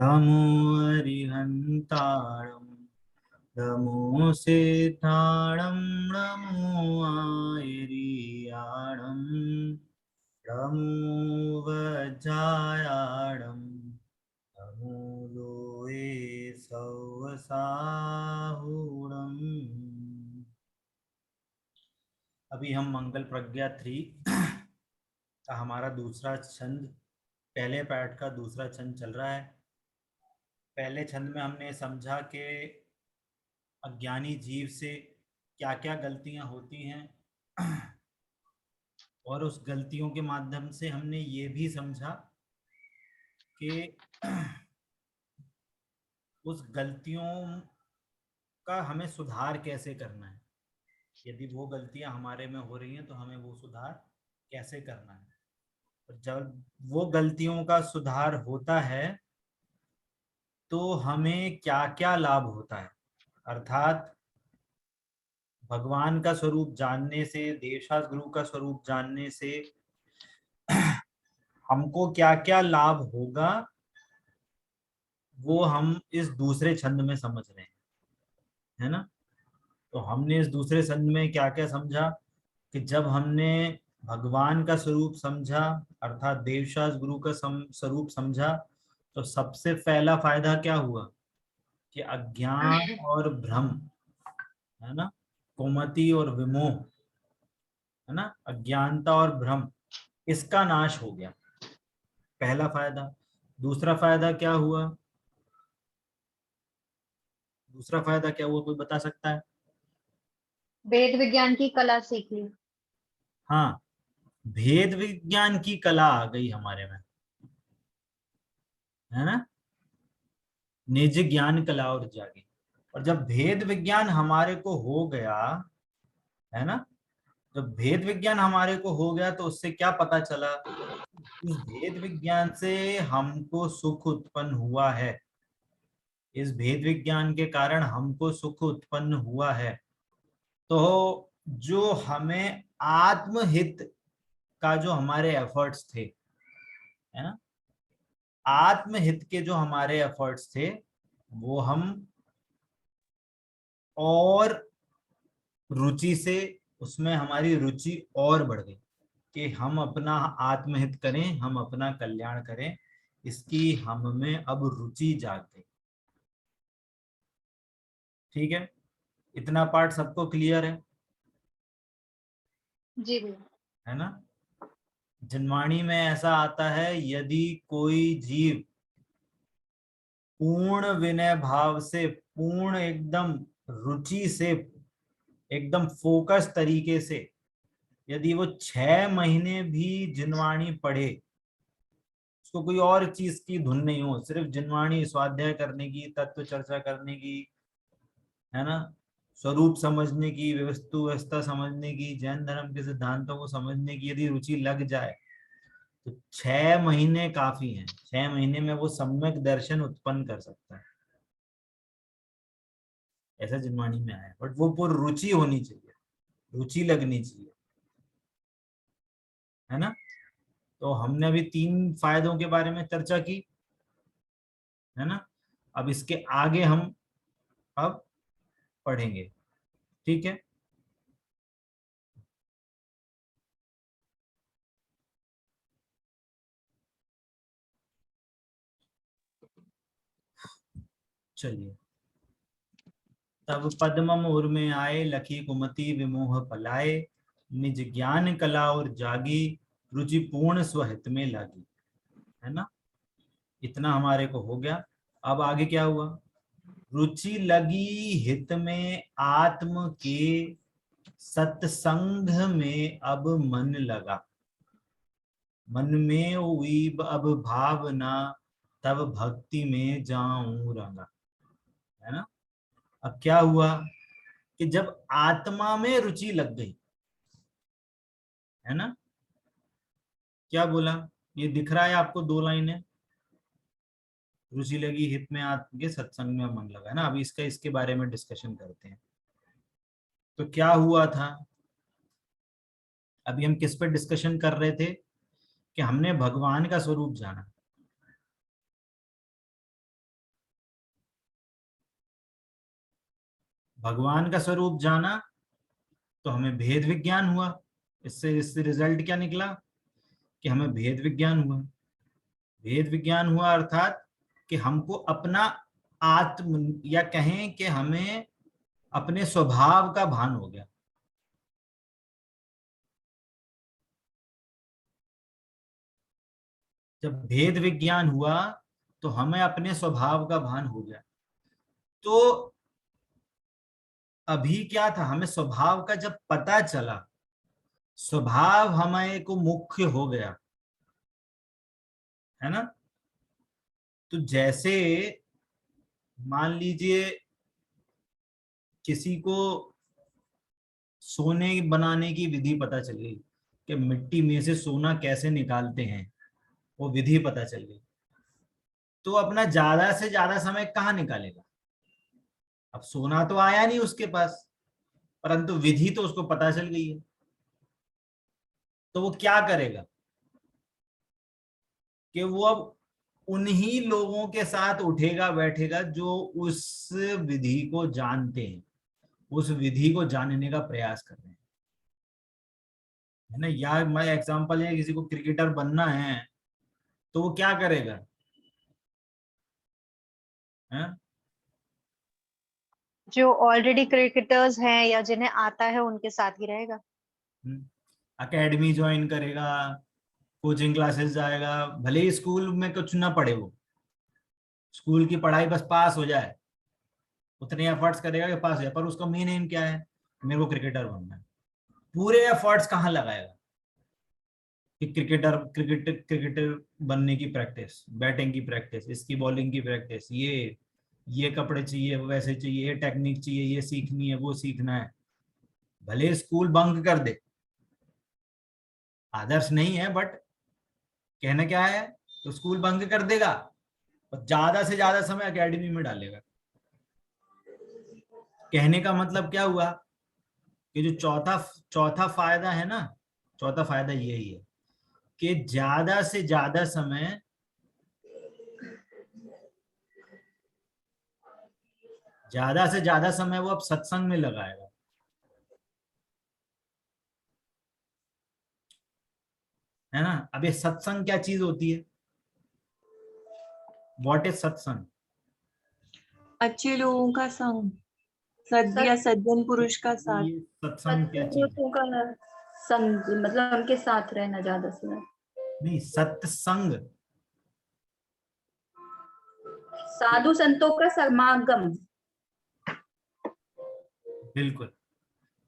नमो अरिहन्ताणं नमो सिद्धाणं नमो आयर्याणं नमो वज्रायाणं नमो लोये सवसाहुणम्। अभी हम मंगल प्रज्ञा 3 का हमारा दूसरा छंद, पहले पार्ट का दूसरा छंद चल रहा है। पहले छंद में हमने समझा कि अज्ञानी जीव से क्या क्या गलतियां होती हैं और उस गलतियों के माध्यम से हमने ये भी समझा कि उस गलतियों का हमें सुधार कैसे करना है। यदि वो गलतियां हमारे में हो रही हैं तो हमें वो सुधार कैसे करना है। और जब वो गलतियों का सुधार होता है तो हमें क्या क्या लाभ होता है, अर्थात भगवान का स्वरूप जानने से, देवशास्त्र गुरु का स्वरूप जानने से हमको क्या क्या लाभ होगा, वो हम इस दूसरे छंद में समझ रहे हैं, है ना। तो हमने इस दूसरे छंद में क्या क्या समझा कि जब हमने भगवान का स्वरूप समझा, अर्थात देवशास्त्र गुरु का स्वरूप समझा, तो सबसे पहला फायदा क्या हुआ कि अज्ञान और भ्रम, है ना, कुमति और विमोह, है ना, अज्ञानता और भ्रम, इसका नाश हो गया, पहला फायदा। दूसरा फायदा क्या हुआ, दूसरा फायदा क्या हुआ, कोई बता सकता है? वेद विज्ञान की कला सीख ली। हाँ, भेद विज्ञान की कला आ गई हमारे में, है ना, निज ज्ञान कला और जागी। और जब भेद विज्ञान हमारे को हो गया, है ना, जब भेद विज्ञान हमारे को हो गया तो उससे क्या पता चला, इस भेद विज्ञान से हमको सुख उत्पन्न हुआ है, इस भेद विज्ञान के कारण हमको सुख उत्पन्न हुआ है। तो जो हमें आत्महित का जो हमारे एफर्ट्स थे, है ना, आत्महित के जो हमारे एफर्ट्स थे, वो हम और रुचि से, उसमें हमारी रुचि और बढ़ गई कि हम अपना आत्महित करें, हम अपना कल्याण करें, इसकी हम में अब रुचि जाग गई। ठीक है, इतना पार्ट सबको क्लियर जी भैया। है ना। जनवाणी में ऐसा आता है, यदि कोई जीव पूर्ण विनय भाव से, पूर्ण एकदम रुचि से, एकदम फोकस तरीके से, यदि वो 6 महीने भी जिनवाणी पढ़े, उसको कोई और चीज की धुन नहीं हो, सिर्फ जिनवाणी स्वाध्याय करने की, तत्व चर्चा करने की, है ना, स्वरूप समझने की, वस्तु व्यवस्था समझने की, जैन धर्म के सिद्धांतों को समझने की यदि रुचि लग जाए तो 6 महीने काफी हैं। 6 महीने में वो सम्यक दर्शन उत्पन्न कर सकता है, ऐसा जिनवाणी में आया। बट वो पूरी रुचि होनी चाहिए, रुचि लगनी चाहिए, है ना। तो हमने अभी 3 फायदों के बारे में चर्चा की, है ना। अब इसके आगे हम अब पढ़ेंगे, ठीक है। चलिए, तब पद्मम उर में आए, लखी कुमति विमोह पलाए, निज ज्ञान कला और जागी, रुचि पूर्ण स्वहित में लागी, है ना। इतना हमारे को हो गया। अब आगे क्या हुआ, रुचि लगी हित में आत्म के, सत्संग में अब मन लगा, मन में हुई अब भावना, तब भक्ति में जाऊं रंगा, है ना। अब क्या हुआ कि जब आत्मा में रुचि लग गई, है ना, क्या बोला, ये दिख रहा है आपको 2 लाइनें, रुचि लगी हित में आत्म के, सत्संग में मन लगा, है ना। अभी इसके बारे में डिस्कशन करते हैं। तो क्या हुआ था, अभी हम किस पर डिस्कशन कर रहे थे कि हमने भगवान का स्वरूप जाना, भगवान का स्वरूप जाना तो हमें भेद विज्ञान हुआ। इससे रिजल्ट क्या निकला कि हमें भेद विज्ञान हुआ। भेद विज्ञान हुआ अर्थात कि हमको अपना आत्म, या कहें कि हमें अपने स्वभाव का भान हो गया। जब भेद विज्ञान हुआ तो हमें अपने स्वभाव का भान हो गया। तो अभी क्या था, हमें स्वभाव का जब पता चला, स्वभाव हमें को मुख्य हो गया, है ना। तो जैसे मान लीजिए किसी को सोने बनाने की विधि पता चल गई कि मिट्टी में से सोना कैसे निकालते हैं, वो विधि पता चल गई, तो अपना ज्यादा से ज्यादा समय कहाँ निकालेगा। अब सोना तो आया नहीं उसके पास, परंतु विधि तो उसको पता चल गई है, तो वो क्या करेगा कि वो अब उन्हीं लोगों के साथ उठेगा बैठेगा जो उस विधि को जानते हैं, उस विधि को जानने का प्रयास कर रहे हैं, है ना। या मैं एग्जांपल है, किसी को क्रिकेटर बनना है तो वो क्या करेगा, है? जो ऑलरेडी क्रिकेटर्स हैं या जिन्हें आता है उनके साथ ही रहेगा। एकेडमी ज्वाइन करेगा, कोचिंग क्लासेस जाएगा, भले ही स्कूल में कुछ ना पढ़े, वो स्कूल की पढ़ाई बस पास हो जाए, उतने एफर्ट्स करेगा कि पास हो जाए, पर उसका मेन एम क्या है, मेरे को क्रिकेटर बनना है। पूरे एफर्ट्स कहाँ लगाएगा कि क्रिकेटर बनने की प्रैक्टिस, बैटिंग की प्रैक्टिस, इसकी बॉलिंग की प्रैक्टिस, ये कपड़े चाहिए, वो वैसे चाहिए, ये टेक्निक चाहिए, ये सीखनी है, वो सीखना है। भले स्कूल बंक कर दे, आदर्श नहीं है, बट कहना क्या है, तो स्कूल बंक कर देगा और ज्यादा से ज्यादा समय एकेडमी में डालेगा। कहने का मतलब क्या हुआ कि जो चौथा चौथा फायदा है ना, चौथा फायदा यही है कि ज्यादा से ज्यादा समय वो अब सत्संग में लगाएगा, है ना। अब ये सत्संग क्या चीज होती है, व्हाट इज सत्संग। अच्छे लोगों का संग, या सज्जन पुरुष का तो साथ। ये सत्संग क्या चीज है। का संग मतलब उनके साथ रहना ज्यादा से ज्यादा। नहीं, सत्संग, साधु संतों का समागम। बिल्कुल।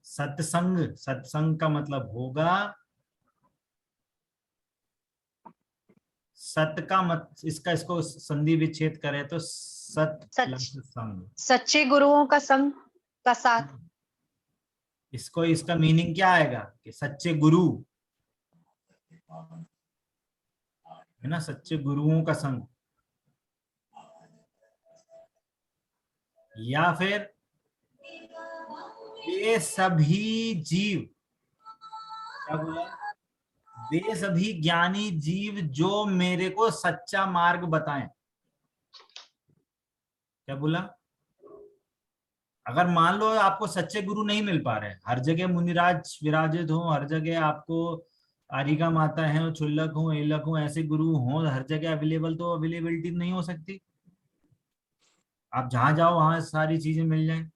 सत्संग, सत्संग का मतलब होगा, सत का मत, इसको संधि विच्छेद करें तो सत प्लस संग। सच्चे गुरुओं का संग का साथ। इसको, इसका मीनिंग क्या आएगा कि सच्चे गुरु, है ना, सच्चे गुरुओं का संग, या फिर वे सभी जीव, क्या बोला, वे सभी ज्ञानी जीव जो मेरे को सच्चा मार्ग बताएं। क्या बोला, अगर मान लो आपको सच्चे गुरु नहीं मिल पा रहे, हर जगह मुनिराज विराजित हो, हर जगह आपको आरिका माता है, छुल्लक हो, एलक हो, ऐसे गुरु हो हर जगह अवेलेबल, तो अवेलेबिलिटी नहीं हो सकती। आप जहां जाओ वहां सारी चीजें मिल जाए, तो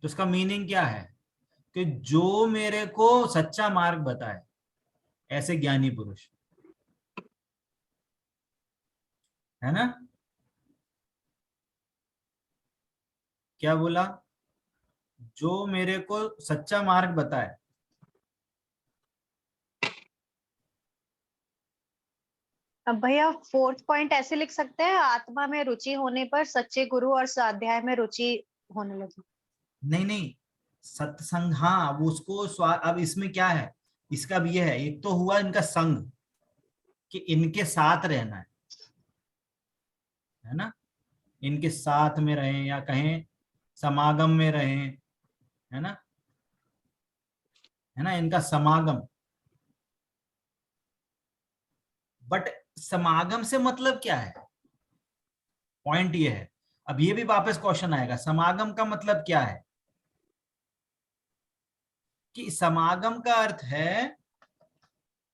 इसका मीनिंग क्या है कि जो मेरे को सच्चा मार्ग बताए, ऐसे ज्ञानी पुरुष, है ना। क्या बोला, जो मेरे को सच्चा मार्ग बताए। अब भैया फोर्थ पॉइंट ऐसे लिख सकते हैं, आत्मा में रुचि होने पर सच्चे गुरु और स्वाध्याय में रुचि होने लगी। नहीं नहीं, सत्संग, हाँ वो उसको अब इसमें क्या है, इसका भी ये है, एक तो हुआ इनका संग कि इनके साथ रहना है ना, इनके साथ में रहें या कहें समागम में रहें, है ना, है ना, इनका समागम। बट समागम से मतलब क्या है, पॉइंट ये है। अब ये भी वापस क्वेश्चन आएगा, समागम का मतलब क्या है। कि समागम का अर्थ है,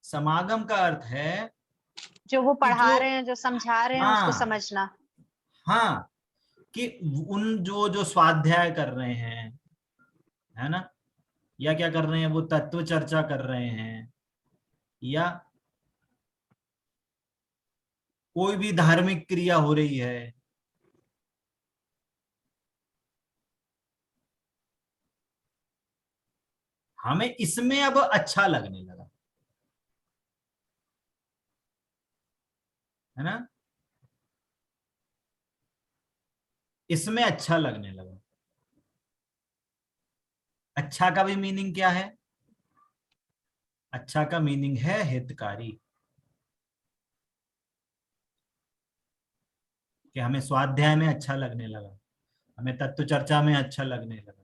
समागम का अर्थ है जो वो कि पढ़ा जो, रहे हैं, जो समझा रहे हैं, उसको हाँ समझना। हाँ, कि उन जो जो स्वाध्याय कर रहे हैं, है ना, या क्या कर रहे हैं, वो तत्व चर्चा कर रहे हैं, या कोई भी धार्मिक क्रिया हो रही है, हमें इसमें अब अच्छा लगने लगा, है ना, इसमें अच्छा लगने लगा। अच्छा का भी मीनिंग क्या है? अच्छा का मीनिंग है हितकारी, कि हमें स्वाध्याय में अच्छा लगने लगा, हमें तत्व चर्चा में अच्छा लगने लगा,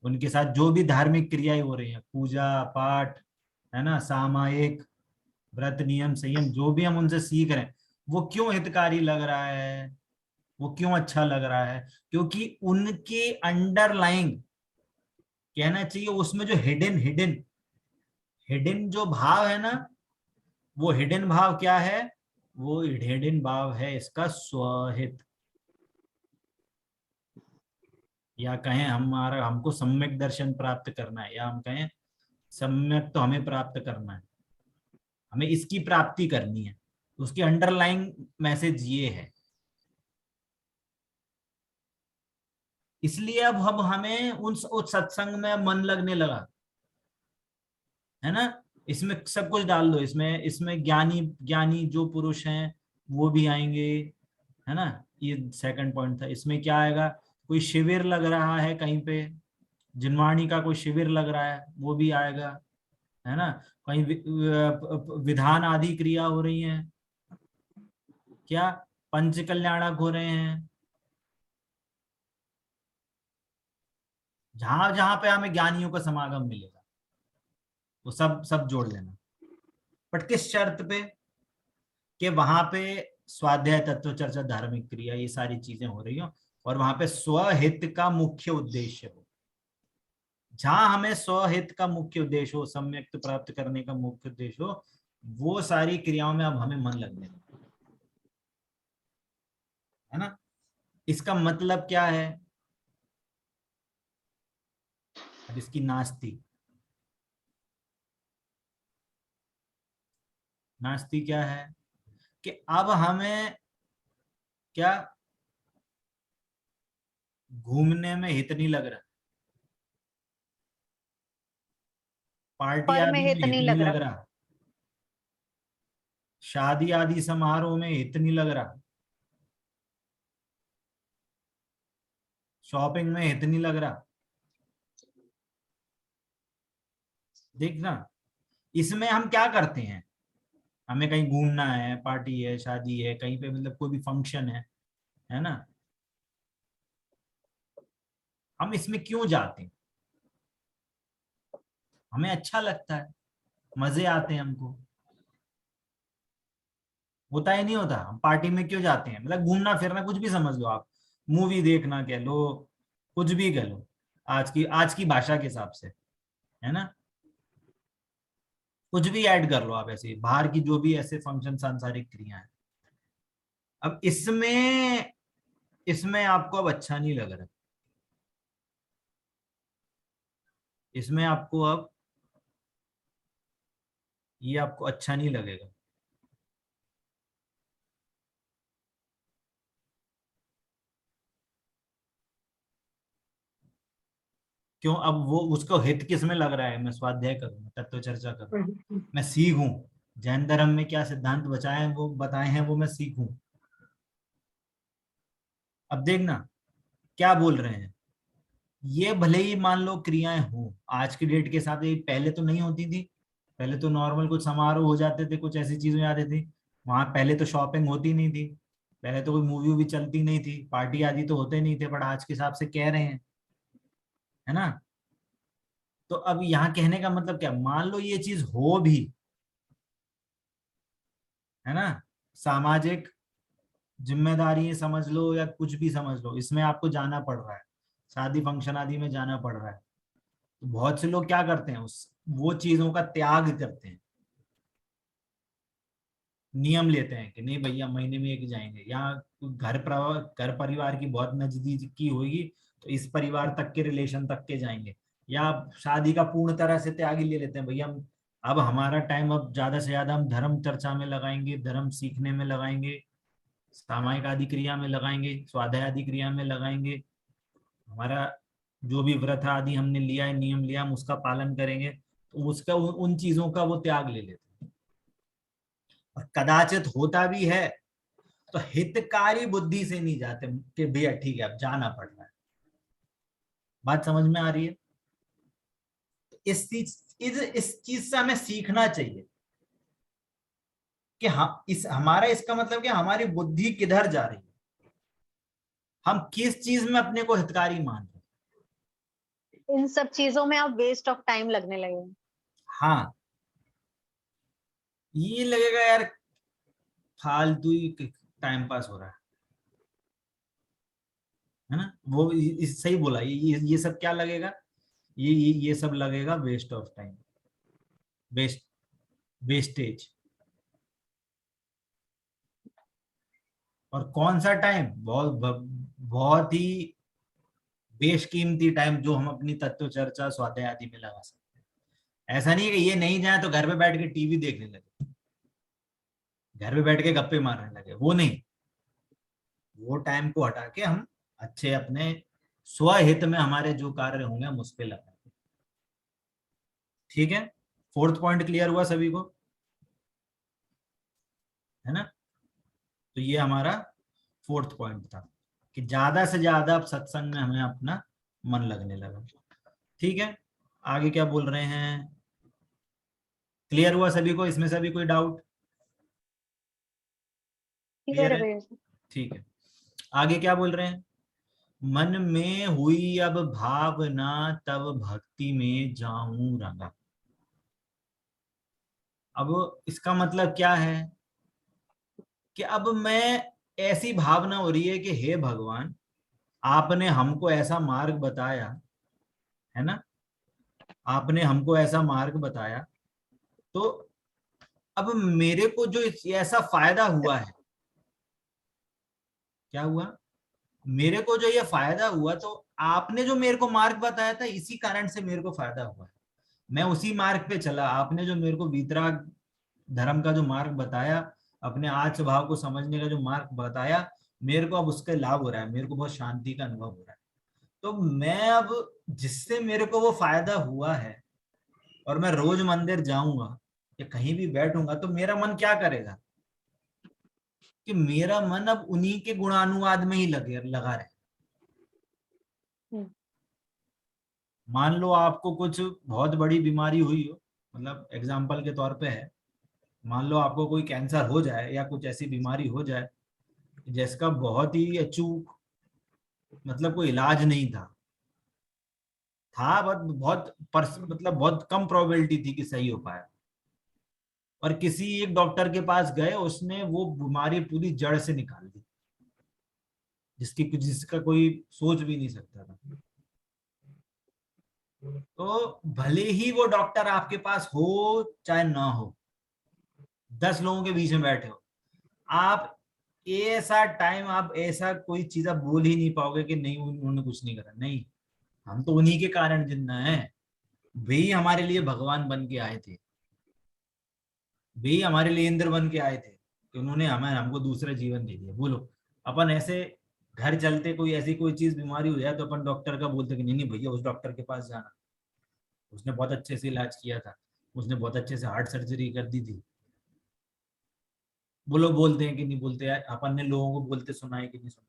उनके साथ जो भी धार्मिक क्रियाएं हो रही हैं, पूजा पाठ, है ना, सामायिक व्रत नियम संयम, जो भी हम उनसे सीख रहे हैं, वो क्यों हितकारी लग रहा है, वो क्यों अच्छा लग रहा है? क्योंकि उनके अंडरलाइंग, कहना चाहिए उसमें जो हिडन हिडन हिडन जो भाव है ना, वो हिडन भाव क्या है? वो हिडन भाव है इसका स्वहित, या कहें हमारा, हमको सम्यक दर्शन प्राप्त करना है, या हम कहें सम्यक तो हमें प्राप्त करना है, हमें इसकी प्राप्ति करनी है, उसकी अंडरलाइंग मैसेज ये है। इसलिए अब हमें उस सत्संग में मन लगने लगा, है ना, इसमें सब कुछ डाल दो, इसमें इसमें ज्ञानी ज्ञानी जो पुरुष हैं वो भी आएंगे, है ना, ये सेकंड पॉइंट था। इसमें क्या आएगा, कोई शिविर लग रहा है कहीं पे, जिनवाणी का कोई शिविर लग रहा है, वो भी आएगा, है ना, कहीं विधान आदि क्रिया हो रही है, क्या पंच कल्याणक हो रहे हैं, जहां जहां पे हमें ज्ञानियों का समागम मिलेगा वो सब सब जोड़ लेना, बट किस शर्त पे? कि वहां पे स्वाध्याय तत्व चर्चा धार्मिक क्रिया ये सारी चीजें हो रही हो, और वहां पे स्वहित का मुख्य उद्देश्य हो। जहां हमें स्वहित का मुख्य उद्देश्य हो, सम्यक प्राप्त करने का मुख्य उद्देश्य हो, वो सारी क्रियाओं में अब हमें मन लगने लगे, है ना। इसका मतलब क्या है? अब इसकी नास्ती, नास्ती क्या है? कि अब हमें क्या घूमने में हित नहीं लग रहा, पार्टी पर में आदि में हित हित नहीं नहीं लग लग रहा। रहा, शादी आदि समारोह में हित नहीं लग रहा, शॉपिंग में हित नहीं लग रहा। देखना, इसमें हम क्या करते हैं, हमें कहीं घूमना है, पार्टी है, शादी है, कहीं पे मतलब कोई भी फंक्शन है ना, हम इसमें क्यों जाते हैं? हमें अच्छा लगता है, मजे आते हैं हमको, होता ही नहीं होता? हम पार्टी में क्यों जाते हैं? मतलब घूमना फिरना, कुछ भी समझ लो आप, मूवी देखना कह लो, कुछ भी कह लो, आज की भाषा के हिसाब से, है ना, कुछ भी ऐड कर लो आप, ऐसे बाहर की जो भी ऐसे फंक्शन सांसारिक क्रिया है। अब इसमें इसमें आपको अब अच्छा नहीं लग रहा, इसमें आपको अब ये आपको अच्छा नहीं लगेगा। क्यों? अब वो उसको हित किस में लग रहा है? मैं स्वाध्याय करूं, तत्व चर्चा करूं, मैं सीखूं, जैन धर्म में क्या सिद्धांत बचाए हैं वो बताए हैं, वो मैं सीखूं। अब देखना क्या बोल रहे हैं, ये भले ही मान लो क्रियाएं हो आज की डेट के साथ, ये पहले तो नहीं होती थी, पहले तो नॉर्मल कुछ समारोह हो जाते थे, कुछ ऐसी चीजें हो जाती थी, वहां पहले तो शॉपिंग होती नहीं थी, पहले तो कोई मूवी वूवी चलती नहीं थी, पार्टी आदि तो होते नहीं थे, बट आज के हिसाब से कह रहे हैं, है ना। तो अब यहाँ कहने का मतलब क्या, मान लो ये चीज हो भी, है ना, सामाजिक जिम्मेदारी समझ लो या कुछ भी समझ लो, इसमें आपको जाना पड़ रहा है, शादी फंक्शन आदि में जाना पड़ रहा है, तो बहुत से लोग क्या करते हैं, उस वो चीजों का त्याग करते हैं, नियम लेते हैं कि नहीं भैया महीने में एक जाएंगे, या घर परिवार की बहुत नजदीकी होगी तो इस परिवार तक के रिलेशन तक के जाएंगे, या शादी का पूर्ण तरह से त्याग ही ले लेते हैं, भैया अब हमारा टाइम अब ज्यादा से ज्यादा हम धर्म चर्चा में लगाएंगे, धर्म सीखने में लगाएंगे, सामायिक आदि क्रिया में लगाएंगे, स्वाध्याय आदि क्रिया में लगाएंगे, हमारा जो भी व्रत आदि हमने लिया है, नियम लिया, हम उसका पालन करेंगे, तो उसका उन चीजों का वो त्याग ले लेते हैं। और कदाचित होता भी है तो हितकारी बुद्धि से नहीं जाते कि भैया ठीक है अब जाना पड़ रहा है। बात समझ में आ रही है? इस चीज से हमें सीखना चाहिए कि हम इस हमारा इसका मतलब कि हमारी बुद्धि किधर जा रही है, हम किस चीज में अपने को हितकारी मान रहे हैं। इन सब चीजों में अब वेस्ट ऑफ टाइम लगने लगे। हाँ, ये लगेगा यार फालतू ही टाइम पास हो रहा है ना, वो सही बोला, ये सब क्या लगेगा, ये सब लगेगा वेस्ट ऑफ टाइम, वेस्टेज। और कौन सा टाइम, बहुत ही बेशकीमती टाइम जो हम अपनी तत्व चर्चा स्वाध्याय आदि में लगा सकते हैं। ऐसा नहीं है कि ये नहीं जाए तो घर पे बैठ के टीवी देखने लगे, घर पे बैठ के गप्पे मारने लगे, वो नहीं, वो टाइम को हटा के हम अच्छे अपने स्वहित में हमारे जो कार्य होंगे हम उस पर लगाएंगे। ठीक है, फोर्थ पॉइंट क्लियर हुआ सभी को, है ना? तो ये हमारा फोर्थ पॉइंट था कि ज्यादा से ज्यादा अब सत्संग में हमें अपना मन लगने लगा। ठीक है, आगे क्या बोल रहे हैं, क्लियर हुआ सभी को, इसमें सभी कोई डाउट? क्लियर है? ठीक है, आगे क्या बोल रहे हैं, मन में हुई अब भावना तब भक्ति में जाऊं रंगा। अब इसका मतलब क्या है कि अब मैं, ऐसी भावना हो रही है कि हे भगवान आपने हमको ऐसा मार्ग बताया, है ना, आपने हमको ऐसा मार्ग बताया, तो अब मेरे को जो ऐसा फायदा हुआ है, क्या हुआ, मेरे को जो ये फायदा हुआ, तो आपने जो मेरे को मार्ग बताया था इसी कारण से मेरे को फायदा हुआ है, मैं उसी मार्ग पे चला, आपने जो मेरे को वीतराग धर्म का जो मार्ग बताया, अपने आज स्वभाव को समझने का जो मार्ग बताया, मेरे को अब उसका लाभ हो रहा है, मेरे को बहुत शांति का अनुभव हो रहा है। तो मैं अब जिससे मेरे को वो फायदा हुआ है, और मैं रोज मंदिर जाऊंगा या कहीं भी बैठूंगा, तो मेरा मन क्या करेगा कि मेरा मन अब उन्हीं के गुणानुवाद में ही लगा रहे। मान लो आपको कुछ बहुत बड़ी बीमारी हुई हो, मतलब एग्जाम्पल के तौर पे है, मान लो आपको कोई कैंसर हो जाए या कुछ ऐसी बीमारी हो जाए जिसका बहुत ही अचूक मतलब कोई इलाज नहीं था बट मतलब बहुत कम प्रोबेबिलिटी थी कि सही हो पाए, और किसी एक डॉक्टर के पास गए, उसने वो बीमारी पूरी जड़ से निकाल दी जिसका कोई सोच भी नहीं सकता था। तो भले ही वो डॉक्टर आपके पास हो चाहे ना हो, 10 लोगों के बीच में बैठे हो, आप ऐसा टाइम, आप ऐसा कोई चीज आप बोल ही नहीं पाओगे कि नहीं उन्होंने कुछ नहीं करा, नहीं, हम तो उन्हीं के कारण जिंदा हैं, वे हमारे लिए भगवान बन के आए थे, वे हमारे लिए इंद्र बन के आए थे कि उन्होंने हमको दूसरा जीवन दे दिया। बोलो, अपन ऐसे घर चलते कोई ऐसी कोई चीज बीमारी हो जाए तो अपन डॉक्टर का बोलते कि नहीं नहीं भैया उस डॉक्टर के पास जाना, उसने बहुत अच्छे से इलाज किया था, उसने बहुत अच्छे से हार्ट सर्जरी कर दी थी। वो लोग बोलते हैं कि नहीं बोलते, यार अपन ने लोगों को बोलते सुना है कि नहीं सुना?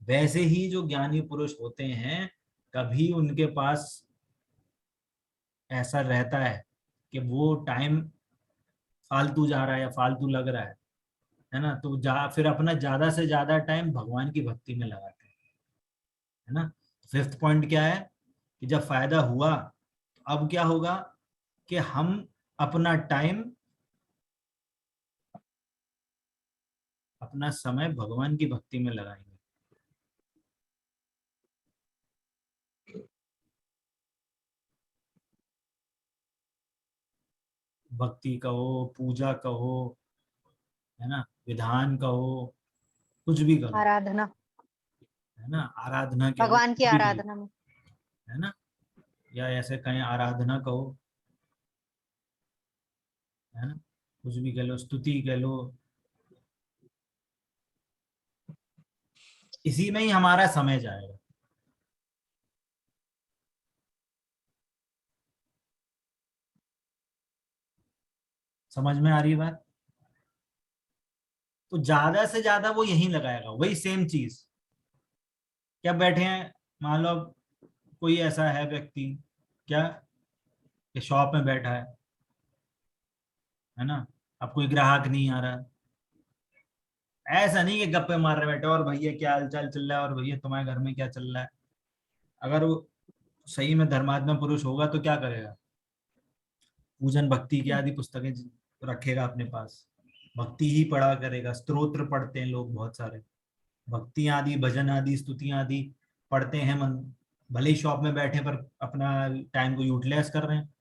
वैसे ही जो ज्ञानी पुरुष होते हैं, कभी उनके पास ऐसा रहता है कि वो टाइम फालतू जा रहा है या फालतू लग रहा है ना, तो फिर अपना ज्यादा से ज्यादा टाइम भगवान की भक्ति में लगाते हैं, है ना। फिफ्थ पॉइंट क्या है कि जब फायदा हुआ तो अब क्या होगा कि हम अपना टाइम, अपना समय भगवान की भक्ति में लगाएंगे। भक्ति कहो, पूजा कहो, है ना, विधान कहो, कुछ भी करो, आराधना, है ना, आराधना कह लो, भगवान की कुछ भी कहो, आराधना में। है ना, या ऐसे कहें आराधना कहो, है ना, कुछ भी कह लो, स्तुति कह लो, इसी में ही हमारा समय जाएगा। समझ में आ रही है बात? तो ज्यादा से ज्यादा वो यही लगाएगा, वही सेम चीज। क्या बैठे हैं, मान लो कोई ऐसा है व्यक्ति, क्या, कि शॉप में बैठा है ना, अब कोई ग्राहक नहीं आ रहा, ऐसा नहीं कि गप्पे मार रहे बैठे और भैया क्या हाल चाल चल रहा है, और भैया तुम्हारे घर में क्या चल रहा है। अगर वो सही में धर्मात्मा पुरुष होगा तो क्या करेगा, पूजन भक्ति की आदि पुस्तकें रखेगा अपने पास, भक्ति ही पढ़ा करेगा, स्तोत्र पढ़ते हैं लोग बहुत सारे, भक्ति आदि, भजन आदि, स्तुतियां आदि पढ़ते हैं, मन भले ही शॉप में बैठे पर अपना टाइम को यूटिलाइज कर रहे हैं।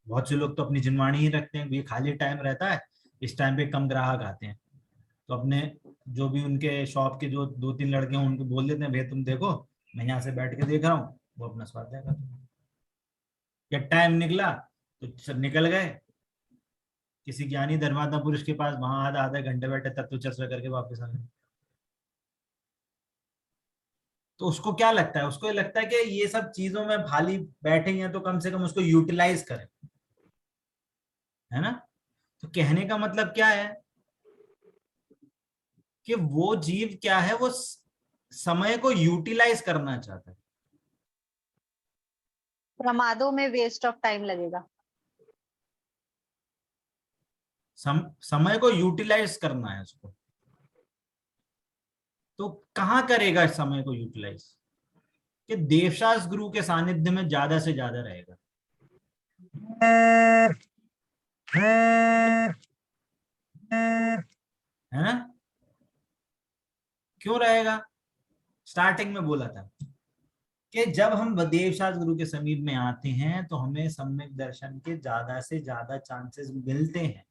बहुत से लोग तो अपनी जिनवाणी ही रखते हैं, ये खाली टाइम रहता है, इस टाइम पे कम ग्राहक आते हैं, तो अपने जो भी उनके शॉप के जो 2-3 लड़के हैं उनको बोल देते हैं, भैया तुम देखो मैं यहाँ से बैठ के देख रहा हूँ, वो अपना स्वाध्याय कर रहे हैं। या टाइम निकला तो सब निकल गए, किसी ज्ञानी धर्मात्मा पुरुष के पास वहां आधा आधा घंटे बैठे, तत्व चर्चा करके वापस आ गए। तो उसको क्या लगता है, उसको ये लगता है कि ये सब चीजों में खाली बैठे हैं तो कम से कम उसको यूटिलाइज करें, है ना। तो कहने का मतलब क्या है कि वो जीव क्या है, वो समय को यूटिलाइज करना चाहता है। प्रमादों में वेस्ट ऑफ टाइम लगेगा। समय को यूटिलाइज करना है उसको, तो कहाँ करेगा इस समय को यूटिलाइज, कि देवशास्त्र गुरु के सानिध्य में ज्यादा से ज्यादा रहेगा, है ना। क्यों रहेगा, स्टार्टिंग में बोला था कि जब हम देवशास्त्र गुरु के समीप में आते हैं तो हमें सम्यक दर्शन के ज्यादा से ज्यादा चांसेस मिलते हैं,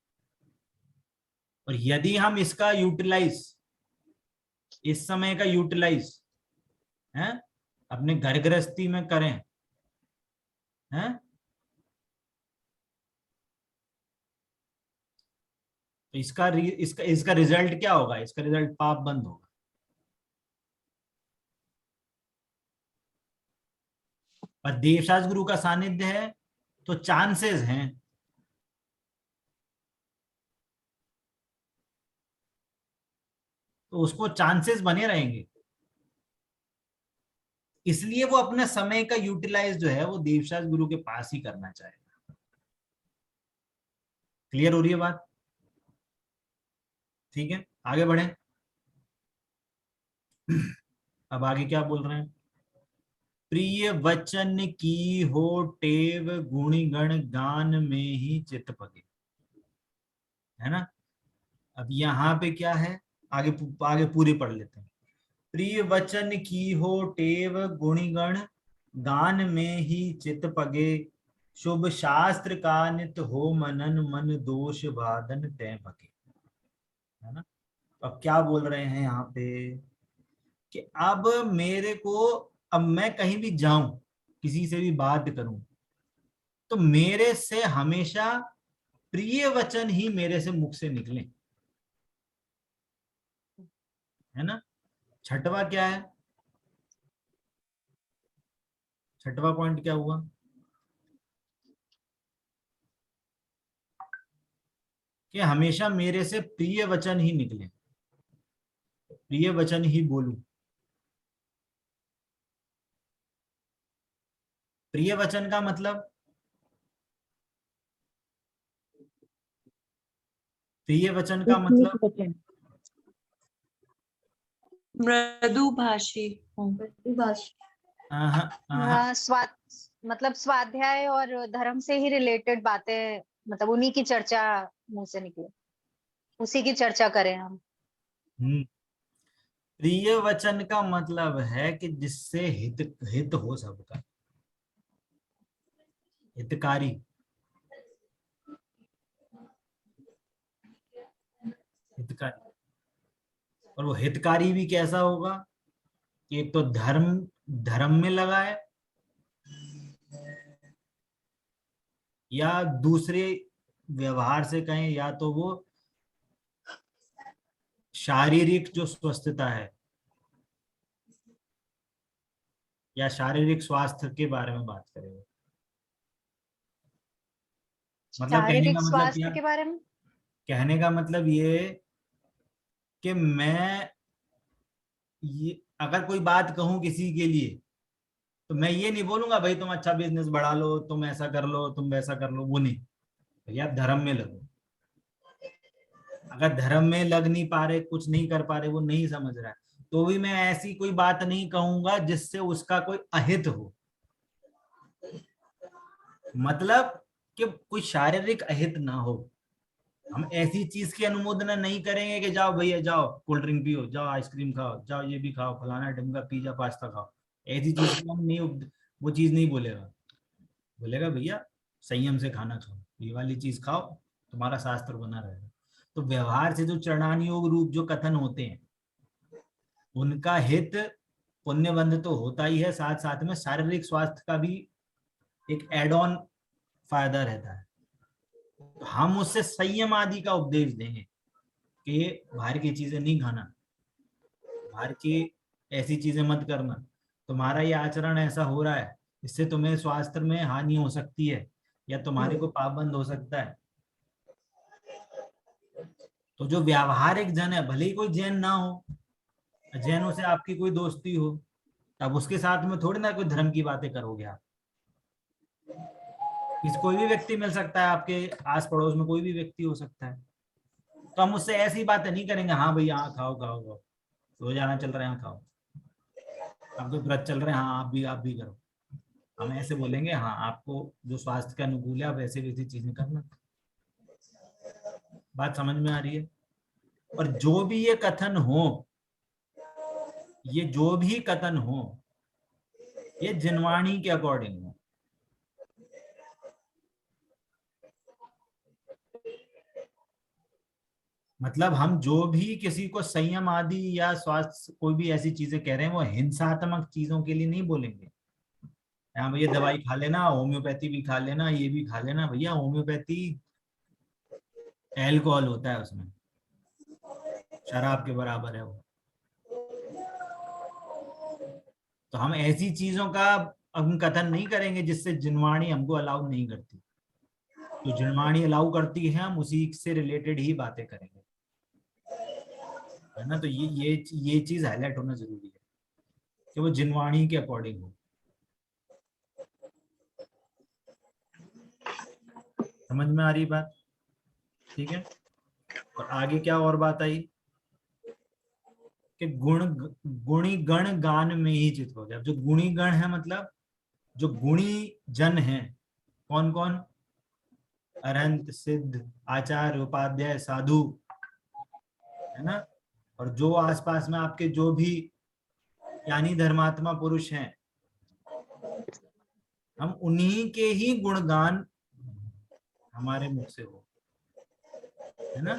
और यदि हम इसका यूटिलाइज, इस समय का यूटिलाइज है अपने घर गृहस्थी में करें, हैं, तो इसका रिजल्ट क्या होगा, इसका रिजल्ट पाप बंद होगा। और देवशास्त्र गुरु का सानिध्य है तो चांसेस हैं, तो उसको चांसेस बने रहेंगे, इसलिए वो अपने समय का यूटिलाइज जो है वो देवशास्त्र गुरु के पास ही करना चाहेगा। क्लियर हो रही है बात? ठीक है, आगे बढ़े। अब आगे क्या बोल रहे हैं, प्रिय वचन की हो टेव गुणी गण गान में ही चित पगे, है ना। अब यहाँ पे क्या है, आगे आगे पूरी पढ़ लेते हैं। प्रिय वचन की हो टेव गुणिगण गान में ही चित पगे, शुभ शास्त्र का नित हो मनन मन दोष बाधन तय पगे, है ना। अब क्या बोल रहे हैं यहाँ पे कि अब मेरे को, अब मैं कहीं भी जाऊं, किसी से भी बात करूं, तो मेरे से हमेशा प्रिय वचन ही मेरे से मुख से निकले, है ना। छठवा क्या है, छठवा पॉइंट क्या हुआ, कि हमेशा मेरे से प्रिय वचन ही निकले, प्रिय वचन ही बोलूं। प्रिय वचन का मतलब, प्रिय वचन का मतलब मृदु भाषी हूँ। भाषा। स्वाद मतलब स्वाध्याय और धर्म से ही रिलेटेड बातें, मतलब उन्हीं की चर्चा मुंह से निकले, उसी की चर्चा करें हम। प्रिय वचन का मतलब है कि जिससे हित हित हो सबका, हितकारी, हितकारी। और वो हितकारी भी कैसा होगा कि एक तो धर्म धर्म में लगा है, या दूसरे व्यवहार से कहें, या तो वो शारीरिक जो स्वस्थता है या शारीरिक स्वास्थ्य के बारे में बात करेंगे। मतलब कहने का शारीरिक मतलब क्या, स्वास्थ्य के बारे में। कहने का मतलब ये कि मैं ये अगर कोई बात कहूं किसी के लिए, तो मैं ये नहीं बोलूंगा भाई तुम अच्छा बिजनेस बढ़ा लो, तुम ऐसा कर लो, तुम वैसा कर लो, वो नहीं। भैया धर्म में लगो। अगर धर्म में लग नहीं पा रहे, कुछ नहीं कर पा रहे, वो नहीं समझ रहा है, तो भी मैं ऐसी कोई बात नहीं कहूंगा जिससे उसका कोई अहित हो। मतलब कि कोई शारीरिक अहित ना हो। हम ऐसी चीज की अनुमोदना नहीं करेंगे कि जाओ भैया जाओ कोल्ड ड्रिंक पियो, जाओ आइसक्रीम खाओ, जाओ ये भी खाओ, फलाना ढिमका पिज्जा पास्ता खाओ। ऐसी चीज को हम नहीं, वो चीज नहीं बोलेगा। बोलेगा भैया संयम से खाना खाओ, ये वाली चीज खाओ, तुम्हारा शास्त्र बना रहेगा। तो व्यवहार से जो चरणान योग रूप जो कथन होते हैं, उनका हित पुण्यबंध तो होता ही है, साथ साथ में शारीरिक स्वास्थ्य का भी एक एड ऑन फायदा रहता है। तो हम उससे संयम आदि का उपदेश देंगे कि बाहर की चीजें नहीं खाना, बाहर की ऐसी चीजें मत करना, तुम्हारा ये आचरण ऐसा हो रहा है, इससे तुम्हें स्वास्थ्य में हानि हो सकती है, या तुम्हारे को पाबंद हो सकता है। तो जो व्यावहारिक जन है, भले ही कोई जैन ना हो, जैनों से आपकी कोई दोस्ती हो, अब उसके साथ में थोड़ी ना कोई धर्म की बातें करोगे आप। कोई भी व्यक्ति मिल सकता है, आपके आस पड़ोस में कोई भी व्यक्ति हो सकता है, तो हम उससे ऐसी बातें नहीं करेंगे, हाँ भाई हाँ खाओ खाओ खाओ, रोजाना चल रहे हैं खाओ, अब तो व्रत चल रहे हैं, हाँ आप भी करो। हम ऐसे बोलेंगे हाँ आपको जो स्वास्थ्य के अनुकूल है आप वैसे वैसी चीजें करना। बात समझ में आ रही है? और जो भी ये कथन हो, ये जो भी कथन हो, ये जिनवाणी के अकॉर्डिंग हो। मतलब हम जो भी किसी को संयम आदि या स्वास्थ्य कोई भी ऐसी चीजें कह रहे हैं, वो हिंसात्मक चीजों के लिए नहीं बोलेंगे। हाँ भैया दवाई खा लेना, होम्योपैथी भी खा लेना, ये भी खा लेना। भैया होम्योपैथी एल्कोहल होता है उसमें, शराब के बराबर है वो। तो हम ऐसी चीजों का हम कथन नहीं करेंगे जिससे जिनवाणी हमको अलाउ नहीं करती। तो जिनवाणी अलाउ करती है, हम उसी से रिलेटेड ही बातें करेंगे, है ना। तो ये चीज हाईलाइट होना जरूरी है कि वो जिनवाणी के अकॉर्डिंग हो। समझ में आ रही बात? ठीक है। और आगे क्या और बात आई कि गुणी गण गान में ही चित हो गया। जो गुणी गण है, मतलब जो गुणी जन है, कौन कौन? अरहंत, सिद्ध, आचार्य, उपाध्याय, साधु, है ना। और जो आसपास में आपके जो भी ज्ञानी धर्मात्मा पुरुष हैं, हम उन्हीं के ही गुणगान हमारे मुख से हो, है ना।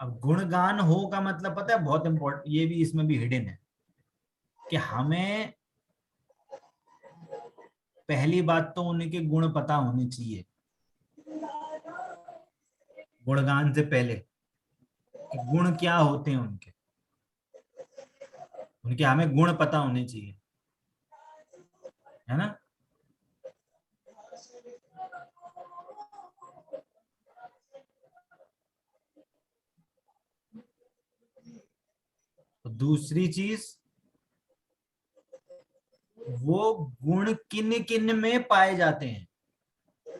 अब गुणगान हो का मतलब पता है, बहुत इंपॉर्टेंट, ये भी इसमें भी हिडन है कि हमें पहली बात तो उनके गुण पता होने चाहिए गुणगान से पहले, कि गुण क्या होते हैं उनके। उनके हमें गुण पता होने चाहिए, है ना। तो दूसरी चीज, वो गुण किन किन में पाए जाते हैं।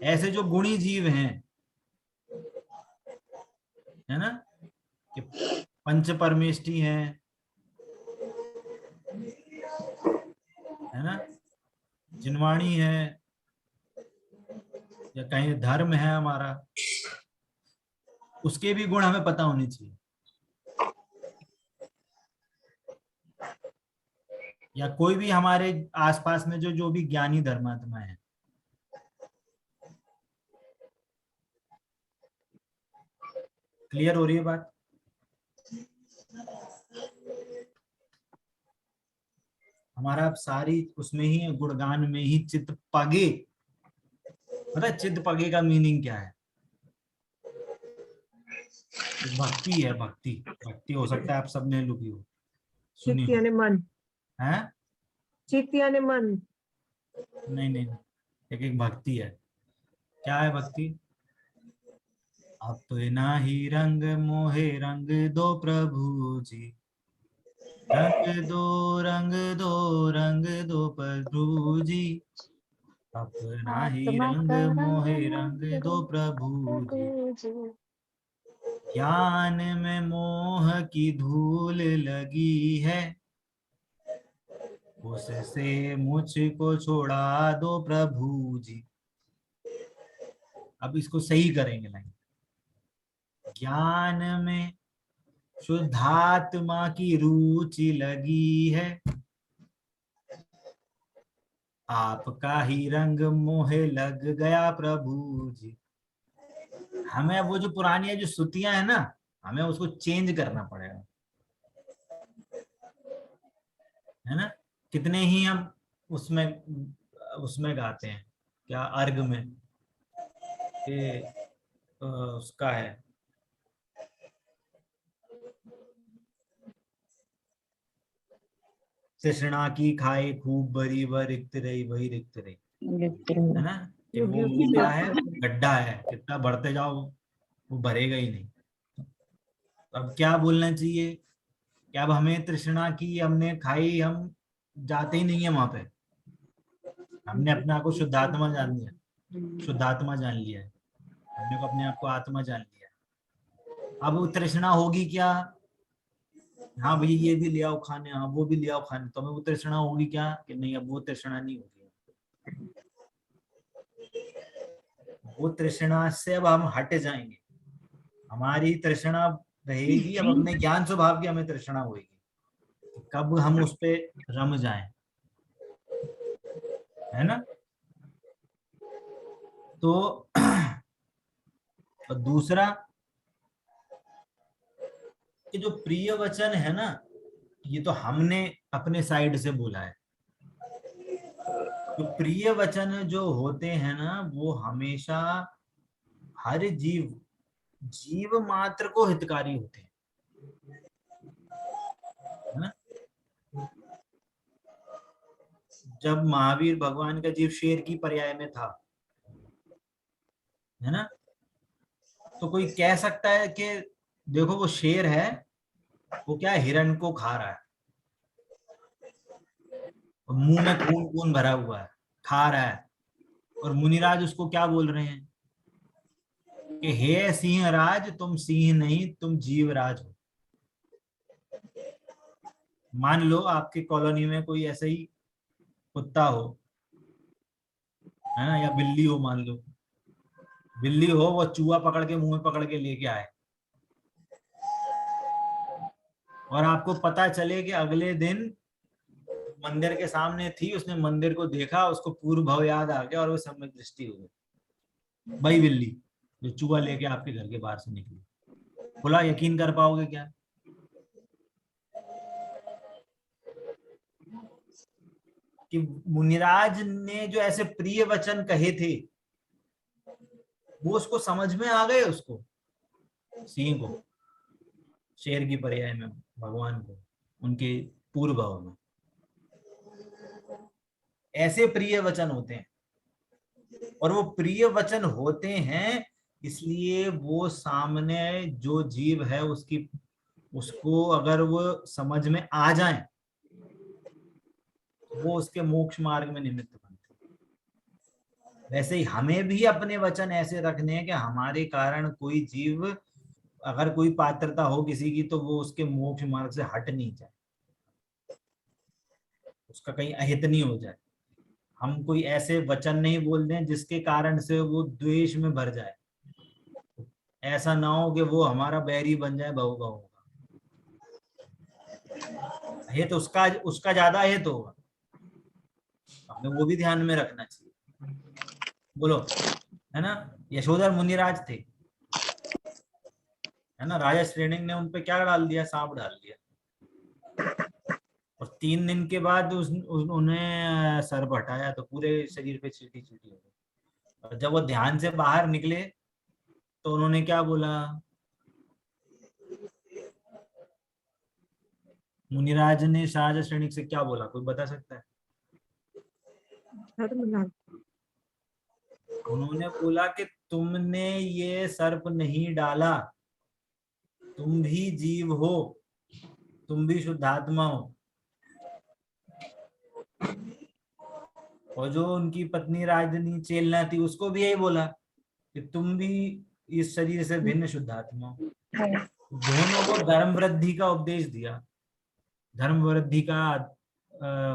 ऐसे जो गुणी जीव हैं, है ना, कि पंच परमेष्टि हैं, है ना, जिनवाणी है, या कहीं धर्म है हमारा, उसके भी गुण हमें पता होने चाहिए। या कोई भी हमारे आसपास में जो जो भी ज्ञानी धर्मात्मा है, क्लियर हो रही है बात? हमारा अब सारी उसमें ही गुणगान में ही चित्त पगे। पता है चित्त पगे का मीनिंग क्या है? भक्ति है, भक्ति। भक्ति हो सकता है आप सबने लुकी हो, चित्त सुनी हो। यानी मन, है? चित्त यानी मन। नहीं नहीं, एक भक्ति है। क्या है भक्ति? अपना ही रंग मोहे रंग दो प्रभु जी, रंग दो रंग दो रंग दो प्रभु जी, अपना ही आत्मा रंग का मोहे रंग रंग दो प्रभु जी, जी। ज्ञान में मोह की धूल लगी है, उससे मुझको छोड़ा दो प्रभु जी। अब इसको सही करेंगे लाइन। ज्ञान में शुद्धात्मा की रुचि लगी है, आपका ही रंग मोहे लग गया प्रभु जी। हमें वो जो पुरानी जो स्तुतियां है ना, हमें उसको चेंज करना पड़ेगा, है ना। कितने ही हम उसमें उसमें गाते हैं, क्या अर्घ में ये उसका है, तृष्णा की खाए खूब भरी वह रिक्त रही वही रिक्त रही, है ना। कि वो क्या है, गड्ढा है, कितना भरते जाओ वो भरेगा ही नहीं। अब क्या बोलना चाहिए कि अब हमें तृष्णा की हमने खाई, हम जाते ही नहीं है वहां पे। हमने अपने आप को शुद्धात्मा जान लिया, शुद्धात्मा जान लिया है, हमने को अपने आप को आत्मा जान लिया। अब वो तृष्णा होगी क्या, हाँ भैया ये भी ले आओ खाने, हाँ वो भी ले आओ खाने, तो हमें वो तृष्णा होगी क्या कि नहीं? अब वो तृष्णा नहीं होगी। वो तृष्णा से अब हम हट जाएंगे, हमारी तृष्णा रहेगी अब अपने ज्ञान स्वभाव की हमें तृष्णा होगी, कब हम उस पे रम जाएं, है ना। तो दूसरा कि जो प्रिय वचन है ना, ये तो हमने अपने साइड से बोला है। तो प्रिय वचन जो होते हैं ना, वो हमेशा हर जीव जीव मात्र को हितकारी होते हैं, है ना। जब महावीर भगवान का जीव शेर की पर्याय में था, है ना, तो कोई कह सकता है कि देखो वो शेर है, वो क्या हिरण को खा रहा है, मुंह में खून खून भरा हुआ है, खा रहा है, और मुनिराज उसको क्या बोल रहे हैं कि हे सिंह राज, तुम सिंह नहीं तुम जीवराज हो। मान लो आपकी कॉलोनी में कोई ऐसा ही कुत्ता हो, है ना, या बिल्ली हो, मान लो बिल्ली हो, वो चूहा पकड़ के मुंह में पकड़ के लेके आए, और आपको पता चले कि अगले दिन मंदिर के सामने थी, उसने मंदिर को देखा, उसको पूर्व भव याद आ गया और वो सम्यक दृष्टि हो गई। वही बिल्ली जो चूहा लेके आपके घर के बाहर से निकली, बोला यकीन कर पाओगे क्या? कि मुनिराज ने जो ऐसे प्रिय वचन कहे थे, वो उसको समझ में आ गए, उसको सिंह को, शेर की पर्याय में भगवान को, उनके पूर्व भाव में ऐसे प्रिय वचन होते हैं। और वो प्रिय वचन होते हैं इसलिए वो सामने जो जीव है उसकी, उसको अगर वो समझ में आ जाए, वो उसके मोक्ष मार्ग में निमित्त बनते हैं। वैसे ही हमें भी अपने वचन ऐसे रखने हैं कि हमारे कारण कोई जीव, अगर कोई पात्रता हो किसी की, तो वो उसके मोक्ष मार्ग से हट नहीं जाए, उसका कहीं अहित नहीं हो जाए। हम कोई ऐसे वचन नहीं बोल दें जिसके कारण से वो द्वेष में भर जाए, ऐसा ना हो कि वो हमारा बैरी बन जाए बहु बहु। हित उसका उसका ज्यादा हित होगा, हमें वो भी ध्यान में रखना चाहिए। बोलो, है ना। यशोधर मुनिराज थे, है ना, राजा श्रेणिक ने उनपे क्या डाल दिया, सांप डाल दिया, और 3 दिन के बाद उन्हें सर्प हटाया तो पूरे शरीर पे चींटी चींटी हो गई। और जब वो ध्यान से बाहर निकले तो उन्होंने क्या बोला, मुनिराज ने शाहज श्रेणिक से क्या बोला, कोई बता सकता है? धर्म उन्होंने बोला कि तुमने ये सर्प नहीं डाला, तुम भी जीव हो, तुम भी शुद्धात्मा हो। और जो उनकी पत्नी राजनी चेलना थी उसको भी यही बोला कि तुम भी इस शरीर से भिन्न शुद्धात्मा हो। दोनों को धर्म वृद्धि का उपदेश दिया, धर्म वृद्धि का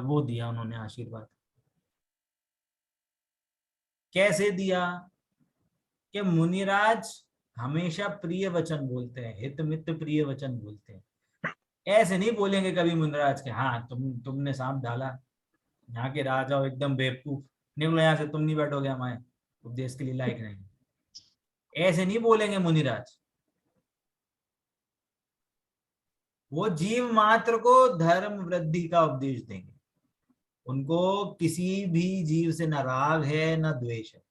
वो दिया उन्होंने आशीर्वाद। कैसे दिया कि मुनिराज हमेशा प्रिय वचन बोलते हैं, हित मित्र प्रिय वचन बोलते हैं। ऐसे नहीं बोलेंगे कभी मुनिराज के, हाँ तुमने सांप डाला, यहाँ के राजा हो एकदम बेवकूफ, निकलो यहाँ से, तुम नहीं बैठोगे हमारे उपदेश के लिए लायक नहीं। ऐसे नहीं बोलेंगे मुनिराज। वो जीव मात्र को धर्म वृद्धि का उपदेश देंगे। उनको किसी भी जीव से न राग है न द्वेष है,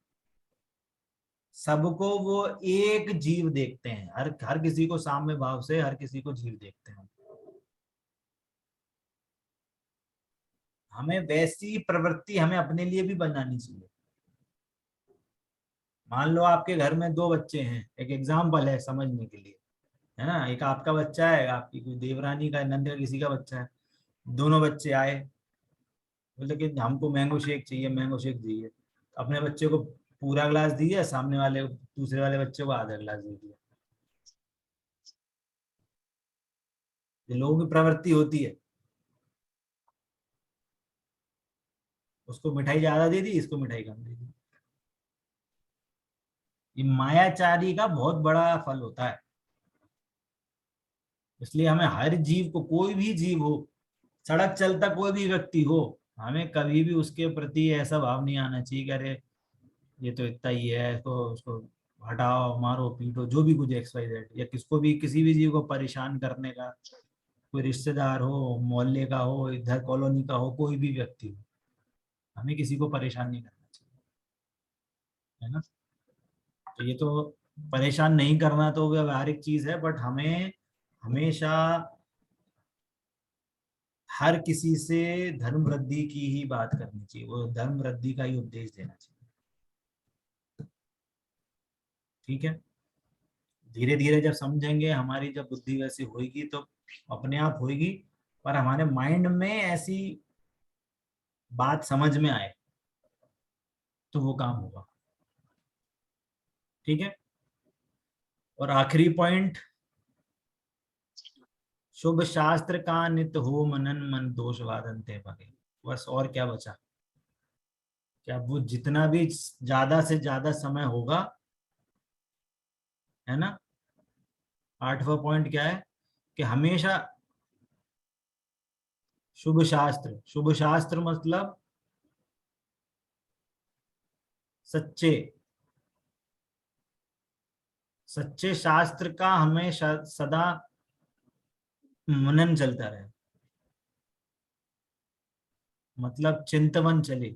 सबको वो एक जीव देखते हैं, हर किसी को साम्य भाव से हर किसी को जीव देखते हैं। हमें वैसी प्रवृत्ति हमें अपने लिए भी बनानी चाहिए। मान लो आपके घर में 2 बच्चे हैं, एक एग्जाम्पल है समझने के लिए, है ना। एक आपका बच्चा है, आपकी कोई देवरानी का, नंद का, किसी का बच्चा है। दोनों बच्चे आए, बोले कि हमको मैंगो शेक चाहिए, मैंगो शेक चाहिए। अपने बच्चे को पूरा ग्लास दिया, सामने वाले दूसरे वाले बच्चे को आधा ग्लास दे दिया। ये लोगों की प्रवृत्ति होती है, उसको मिठाई ज्यादा दे दी, इसको मिठाई कम दे दी। ये मायाचारी का बहुत बड़ा फल होता है। इसलिए हमें हर जीव को, कोई भी जीव हो, सड़क चलता कोई भी व्यक्ति हो, हमें कभी भी उसके प्रति ऐसा भाव नहीं आना चाहिए कि अरे ये तो इतना ही है, इसको उसको हटाओ, मारो, पीटो, जो भी कुछ XYZ, या किसको भी, किसी भी जीव को परेशान करने का, कोई रिश्तेदार हो, मोहल्ले का हो, इधर कॉलोनी का हो, कोई भी व्यक्ति हो, हमें किसी को परेशान नहीं करना चाहिए, है ना। तो ये तो परेशान नहीं करना तो व्यवहारिक चीज है, बट हमें हमेशा हर किसी से धर्म वृद्धि की ही बात करनी चाहिए, वो धर्म वृद्धि का ही उपदेश देना चाहिए। ठीक है, धीरे धीरे जब समझेंगे, हमारी जब बुद्धि वैसी होगी तो अपने आप होगी, पर हमारे माइंड में ऐसी बात समझ में आए तो वो काम होगा। ठीक है, और आखिरी पॉइंट, शुभ शास्त्र का नित हो मनन, मन दोष वादनते भगे। बस और क्या बचा, क्या वो जितना भी ज्यादा से ज्यादा समय होगा, है ना। 8वां पॉइंट क्या है कि हमेशा शुभ शास्त्र, शुभ शास्त्र मतलब सच्चे, सच्चे शास्त्र का हमें सदा मनन चलता रहे, मतलब चिंतवन चले,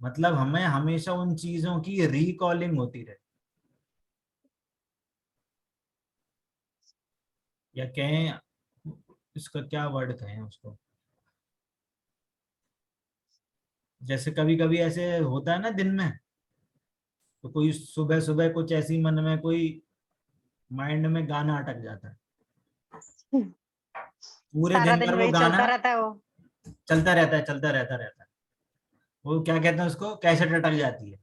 मतलब हमें हमेशा उन चीजों की रिकॉलिंग होती रहे, या कहें, इसका क्या वर्ड कहें उसको, जैसे कभी कभी ऐसे होता है ना दिन में, तो कोई सुबह सुबह कुछ ऐसी मन में कोई माइंड में गाना अटक जाता है, पूरे सारा दिन दिन भर वो वही गाना चलता रहता है वो। चलता रहता है, चलता रहता है। वो क्या कहते हैं उसको, कैसेट अटक जाती है।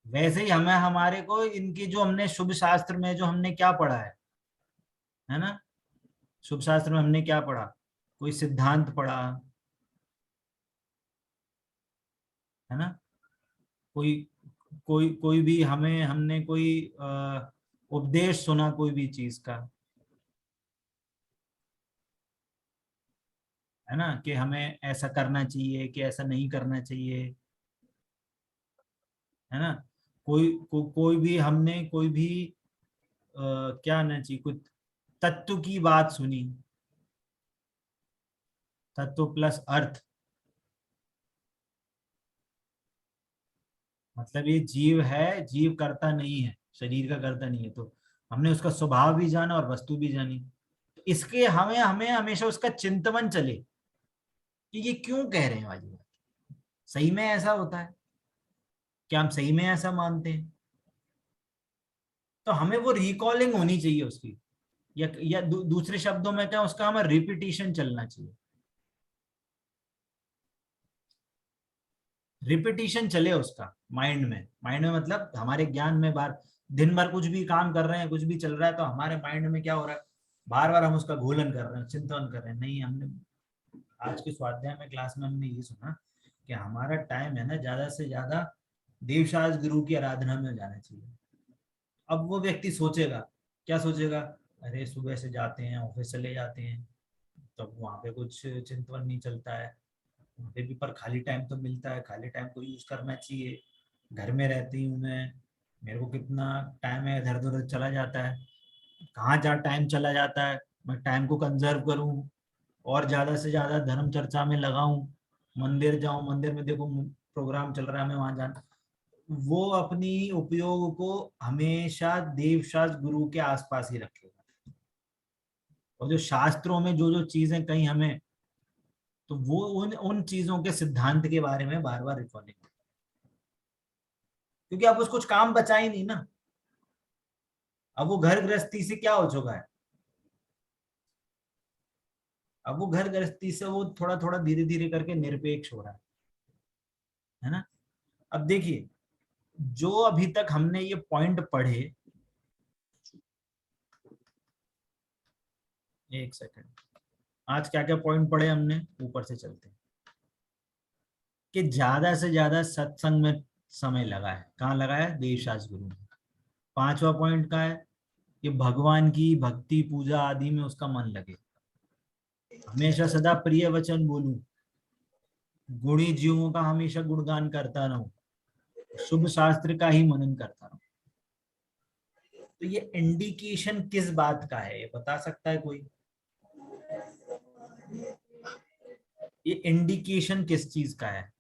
वैसे ही हमें, हमारे को इनकी जो हमने शुभ शास्त्र में जो हमने क्या पढ़ा है ना, शुभ शास्त्र में हमने क्या पढ़ा, कोई सिद्धांत पढ़ा, है ना, कोई कोई कोई भी हमें, हमने कोई उपदेश सुना कोई भी चीज का, है ना, कि हमें ऐसा करना चाहिए कि ऐसा नहीं करना चाहिए, है ना। कोई भी हमने कोई भी क्या ना चाहिए, कुछ तत्व की बात सुनी, तत्व प्लस अर्थ, मतलब ये जीव है, जीव करता नहीं है, शरीर का करता नहीं है, तो हमने उसका स्वभाव भी जाना और वस्तु भी जानी। इसके हमें हमें हमेशा उसका चिंतन चले कि ये क्यों कह रहे हैं वाली बात, सही में ऐसा होता है क्या, हम सही में ऐसा मानते हैं, तो हमें वो रिकॉलिंग होनी चाहिए उसकी, या दूसरे शब्दों में क्या, उसका हमें रिपीटिशन चलना चाहिए, रिपीटिशन चले उसका माइंड में मतलब हमारे ज्ञान में, बार दिन भर कुछ भी काम कर रहे हैं, कुछ भी चल रहा है, तो हमारे माइंड में क्या हो रहा है, बार बार हम उसका घोलन कर रहे हैं, चिंतन कर रहे हैं। नहीं, हमने आज के स्वाध्याय में क्लास में हमने ये सुना कि हमारा टाइम है ना, ज्यादा से ज्यादा देवशास्त्र गुरु की आराधना में जाना चाहिए। अब वो व्यक्ति सोचेगा, क्या सोचेगा, अरे सुबह से जाते हैं, ऑफिस चले जाते हैं, तब वहां पे कुछ चिंतन नहीं चलता है, वहाँ पे भी पर खाली टाइम तो मिलता है, खाली टाइम को यूज करना चाहिए, घर में रहती हूँ मैं, मेरे को कितना टाइम है इधर उधर चला जाता है, कहाँ जा टाइम चला जाता है, मैं टाइम को कंजर्व करूँ और ज्यादा से ज्यादा धर्म चर्चा में लगाऊं, मंदिर जाऊं, मंदिर में देखो प्रोग्राम चल रहा है, मैं वहां जाना, वो अपनी उपयोग को हमेशा देवशास्त्र गुरु के आसपास ही रखेगा। और जो शास्त्रों में जो जो चीजें कहीं हमें, तो वो उन उन चीजों के सिद्धांत के बारे में बार बार रिकॉर्डिंग, क्योंकि अब उसको कुछ काम बचा ही नहीं ना, अब वो घर गृहस्थी से क्या हो चुका है, अब वो घर गृहस्थी से वो थोड़ा थोड़ा धीरे धीरे करके निरपेक्ष हो रहा है ना। अब देखिए, जो अभी तक हमने ये पॉइंट पढ़े, एक सेकंड, आज क्या क्या पॉइंट पढ़े हमने, ऊपर से चलते हैं, कि ज्यादा से ज्यादा सत्संग में समय लगा है, कहाँ लगा है, देवशास्त्र गुरु में। 5वां पॉइंट का है कि भगवान की भक्ति पूजा आदि में उसका मन लगे, हमेशा सदा प्रिय वचन बोलूं, गुणी जीवों का हमेशा गुणगान करता रहूं, शुभ शास्त्र का ही मनन करता रहूं। तो ये इंडिकेशन किस बात का है, ये बता सकता है कोई, ये इंडिकेशन किस चीज का है?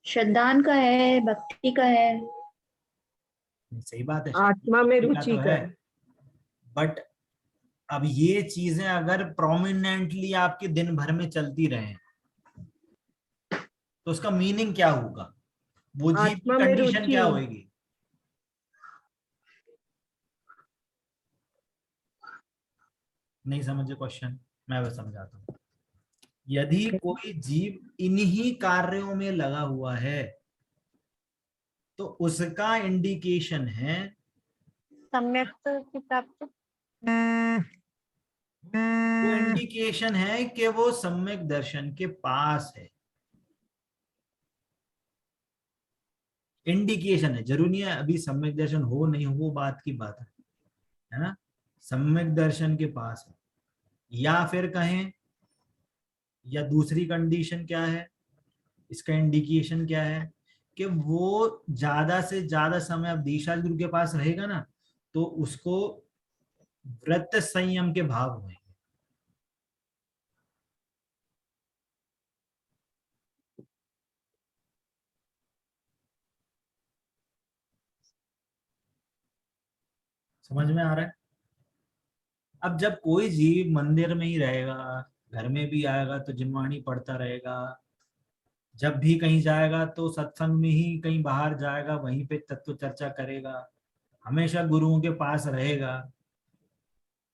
श्रद्धान का है, भक्ति का है। सही बात है, आत्मा में भक्ति रुचि तो का है, है। बट अब ये चीजें अगर प्रोमिनेंटली आपके दिन भर में चलती रहे तो उसका मीनिंग क्या होगा, वो जीव की आत्मा में कंडीशन क्या रुचि, होगी? नहीं समझे क्वेश्चन, मैं बस समझाता हूँ। यदि कोई जीव इन्हीं कार्यों में लगा हुआ है तो उसका इंडिकेशन है, सम्यक की प्राप्ति। वो इंडिकेशन है कि वो सम्यक दर्शन के पास है, इंडिकेशन है, जरूरी नहीं है अभी सम्यक दर्शन हो नहीं हो, वो बात की बात है ना, सम्यक दर्शन के पास है। या फिर कहें, या दूसरी कंडीशन क्या है, इसका इंडिकेशन क्या है, कि वो ज्यादा से ज्यादा समय अब दीक्षागुरु गुरु के पास रहेगा ना, तो उसको व्रत संयम के भाव हुए, समझ में आ रहा है? अब जब कोई जीव मंदिर में ही रहेगा, घर में भी आएगा तो जिनवाणी पढ़ता रहेगा, जब भी कहीं जाएगा तो सत्संग में ही, कहीं बाहर जाएगा वहीं पे तत्व चर्चा करेगा, हमेशा गुरुओं के पास रहेगा,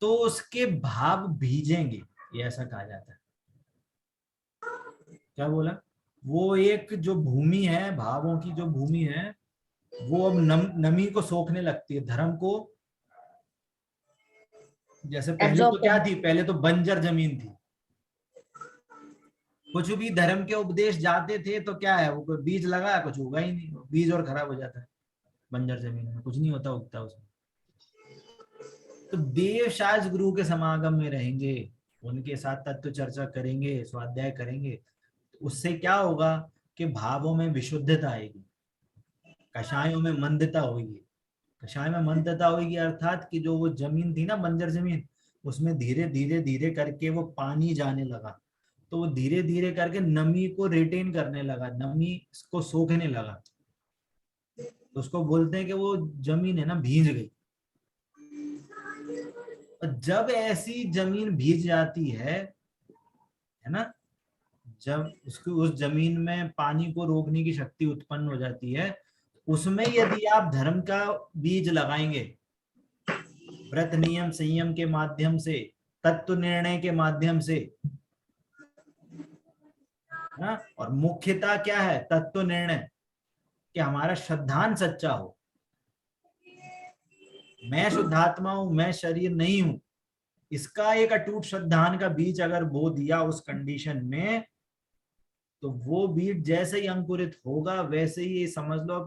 तो उसके भाव भीजेंगे, ये ऐसा कहा जाता है। क्या बोला? वो एक जो भूमि है, भावों की जो भूमि है, वो अब नमी को सोखने लगती है, धर्म को। जैसे पहले तो क्या थी, पहले तो बंजर जमीन थी, कुछ भी धर्म के उपदेश जाते थे तो क्या है, वो बीज लगाया, कुछ उगा ही नहीं, बीज और खराब हो जाता है, बंजर जमीन में कुछ नहीं होता, उगता उसमें। तो देवशास्त्र गुरु के समागम में रहेंगे, उनके साथ तत्व चर्चा करेंगे, स्वाध्याय करेंगे, उससे क्या होगा कि भावों में विशुद्धता आएगी, कषायों में मंदता होगी। कषाय में मंदता होगी अर्थात कि जो वो जमीन थी ना, बंजर जमीन, उसमें धीरे धीरे धीरे करके वो पानी जाने लगा, तो वो धीरे धीरे करके नमी को रिटेन करने लगा, नमी को सोखने लगा, तो उसको बोलते हैं कि वो जमीन है ना भीज गई। और जब ऐसी जमीन भीज जाती है ना, जब उसको उस जमीन में पानी को रोकने की शक्ति उत्पन्न हो जाती है, उसमें यदि आप धर्म का बीज लगाएंगे, व्रत नियम संयम के माध्यम से, तत्व निर्णय के माध्यम से, ना, और मुख्यता क्या है तत्व निर्णय, कि हमारा श्रद्धांत सच्चा हो, मैं शुद्धात्मा हूं, मैं शरीर नहीं हूं, इसका एक अटूट श्रद्धान का बीज अगर बो दिया उस कंडीशन में, तो वो बीज जैसे ही अंकुरित होगा वैसे ही समझ लो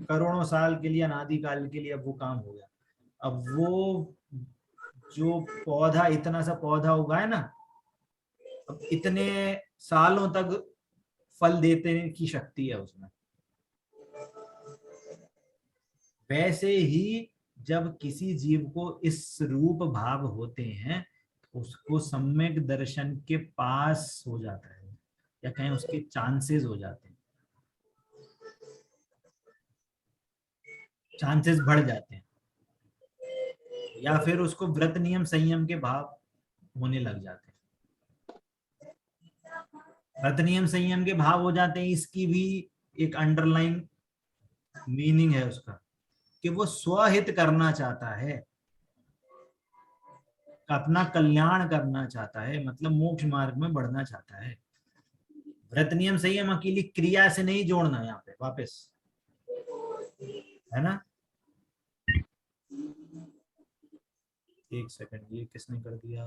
करोड़ों साल के लिए, अनादि काल के लिए अब वो काम हो गया। अब वो जो पौधा, इतना सा पौधा उगा है ना, अब इतने सालों तक फल देने की शक्ति है उसमें। वैसे ही जब किसी जीव को इस रूप भाव होते हैं, उसको सम्यक दर्शन के पास हो जाता है, या कहें उसके चांसेस हो जाते हैं, चांसेस बढ़ जाते हैं, या फिर उसको व्रत नियम संयम के भाव होने लग जाते हैं। व्रत नियम संयम के भाव हो जाते हैं, इसकी भी एक अंडरलाइन मीनिंग है उसका, कि वो स्वहित करना चाहता है, अपना कल्याण करना चाहता है, मतलब मोक्ष मार्ग में बढ़ना चाहता है। व्रत नियम संयम अकेली क्रिया से नहीं जोड़ना, यहाँ पे वापस, है ना। एक सेकंड, ये किसने कर दिया?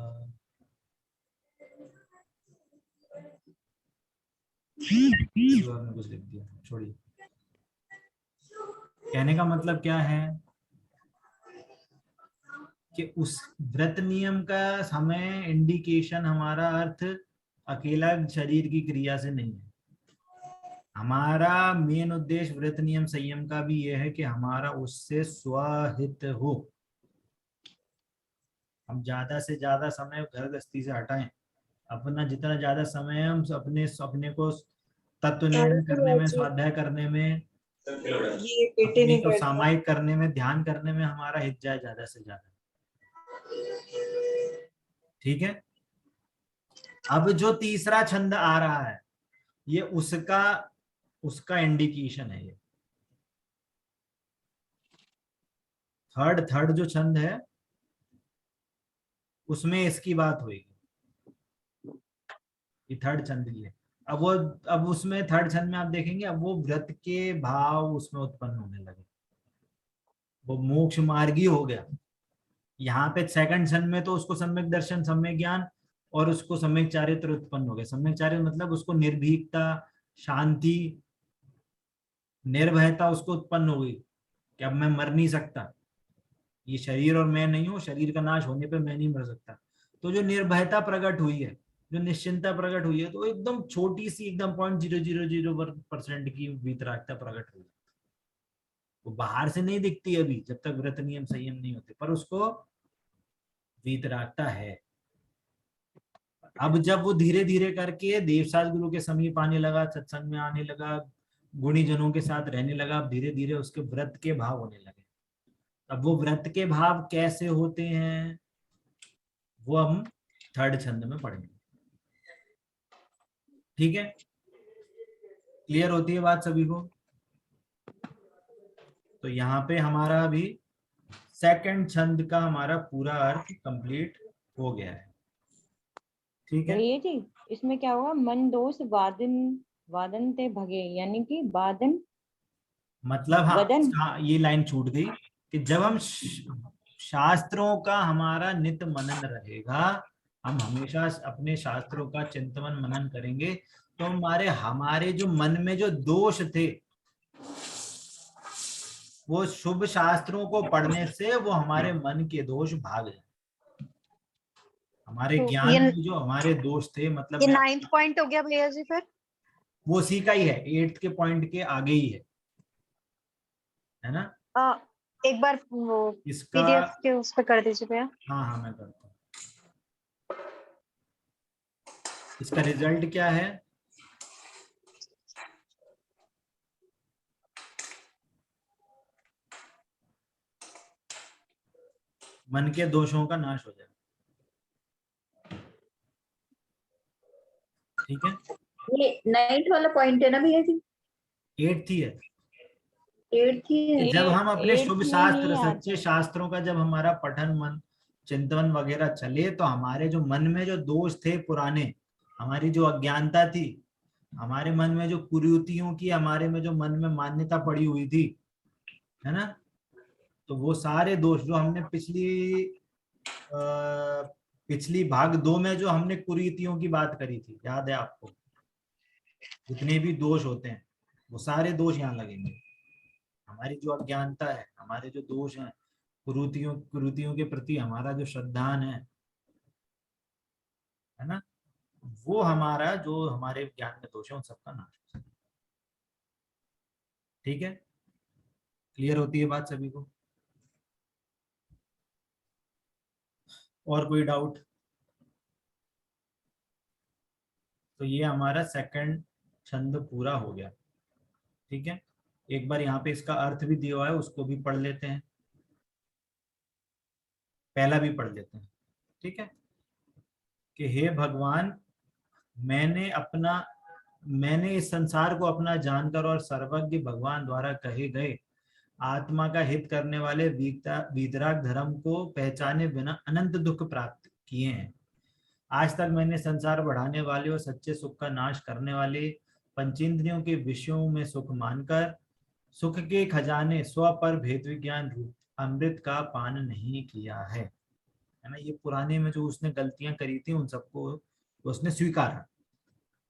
कुछ लिख दिया, छोड़िए। कहने का मतलब क्या है कि उस व्रत नियम का हमें इंडिकेशन, हमारा अर्थ अकेला शरीर की क्रिया से नहीं है। हमारा मेन उद्देश्य व्रत नियम संयम का भी यह है कि हमारा उससे स्वहित हो, हम ज्यादा से ज्यादा समय घर गृहस्थी से हटाएं, अपना जितना ज्यादा समय हम अपने को तत्व निर्णय करने में, स्वाध्याय करने में, अपने को सामायिक करने में, ध्यान करने में हमारा हित जाए ज्यादा से ज्यादा। ठीक है। अब जो तीसरा छंद आ रहा है, ये उसका इंडिकेशन है। ये थर्ड जो छंद है उसमें इसकी बात होगी, ये थर्ड छंद की है। अब उसमें थर्ड छंद में आप देखेंगे, अब वो व्रत के भाव उसमें उत्पन्न होने लगे, वो मोक्ष मार्गी हो गया। यहाँ पे सेकंड छंद में तो उसको सम्यक दर्शन, सम्यक ज्ञान और उसको सम्यक चारित्र उत्पन्न हो गया। सम्यक चारित्र मतलब उसको निर्भीकता, शांति, निर्भयता उसको उत्पन्न हो गई कि अब मैं मर नहीं सकता, ये शरीर और मैं नहीं हूं, शरीर का नाश होने पे मैं नहीं मर सकता। तो जो निर्भयता प्रकट हुई है, जो निश्चिंता प्रकट हुई है, तो एकदम छोटी सी, एकदम 0.000% की वीतरागता प्रकट हुई है। वो बाहर से नहीं दिखती अभी, जब तक व्रत नियम संयम नहीं होते, पर उसको वीतरागता है। अब जब वो धीरे धीरे करके देवशास्त्र गुरु के समीप आने लगा, सत्संग में आने लगा, गुणी जनों के साथ रहने लगा, अब धीरे धीरे उसके व्रत के भाव होने लगे। अब वो व्रत के भाव कैसे होते हैं वो हम थर्ड छंद में पढ़ेंगे। ठीक है, क्लियर होती है बात सभी को? तो यहाँ पे हमारा अभी सेकंड छंद का हमारा पूरा अर्थ कंप्लीट हो गया है। ठीक है, ये जी इसमें क्या होगा? मन दोष वादन ते भगे, यानी कि वादन मतलब हाँ, ये लाइन छूट गई कि जब हम शास्त्रों का हमारा नित्य मनन रहेगा, हम हमेशा अपने शास्त्रों का चिंतन मनन करेंगे, तो हमारे जो मन में जो दोष थे वो शुभ शास्त्रों को पढ़ने से वो हमारे मन के दोष भाग जाए। हमारे तो ज्ञान ये में जो हमारे दोष थे, मतलब 9th पॉइंट हो गया भैया जी फिर। वो उसी का ही है, 8th के पॉइंट के आगे ही है ना। एक बार वो इसका पीडीएफ के उस पे कर दीजिए भैया। हाँ हाँ मैं करता हूँ। इसका रिजल्ट क्या है? मन के दोषों का नाश हो जाए। ठीक है, ये 9th वाला पॉइंट है ना भैया जी? 8th ही है। 8th ही है। जब हम अपने शुभ 8th में शास्त्र, नहीं सच्चे आता। शास्त्रों का जब हमारा पठन मन चिंतन वगैरह चले, तो हमारे जो मन में जो दोष थे पुराने, हमारी जो अज्ञानता थी, हमारे मन में जो कुरीतियों की, हमारे में जो मन में मान्यता पड़ी हुई थी, है ना, तो वो सारे दोष जो हमने पिछली भाग 2 में जो हमने कुरीतियों की बात करी थी, याद है आपको? जितने भी दोष होते हैं वो सारे दोष यहाँ लगेंगे। हमारी जो अज्ञानता है, हमारे जो दोष हैं, कुरीतियों के प्रति हमारा जो श्रद्धान है ना, वो हमारा जो हमारे ज्ञान में दोष है उन सबका नाश हो सकता है। ठीक है, क्लियर होती है बात सभी को? और कोई डाउट? तो ये हमारा सेकंड छंद पूरा हो गया। ठीक है, एक बार यहाँ पे इसका अर्थ भी दिया हुआ है, उसको भी पढ़ लेते हैं, पहला भी पढ़ लेते हैं। ठीक है, कि हे भगवान, मैंने इस संसार को अपना जानकर और सर्वज्ञ भगवान द्वारा कहे गए आत्मा का हित करने वाले वीतराग धर्म को पहचाने बिना अनंत दुख प्राप्त किए हैं। आज तक मैंने संसार बढ़ाने वाले और सच्चे सुख का नाश करने वाले पंचेंद्रियों के विषयों में सुख मानकर सुख के खजाने स्व पर भेद विज्ञान रूप अमृत का पान नहीं किया है ना। ये पुराने में जो उसने गलतियां करी थी उन सबको उसने स्वीकारा।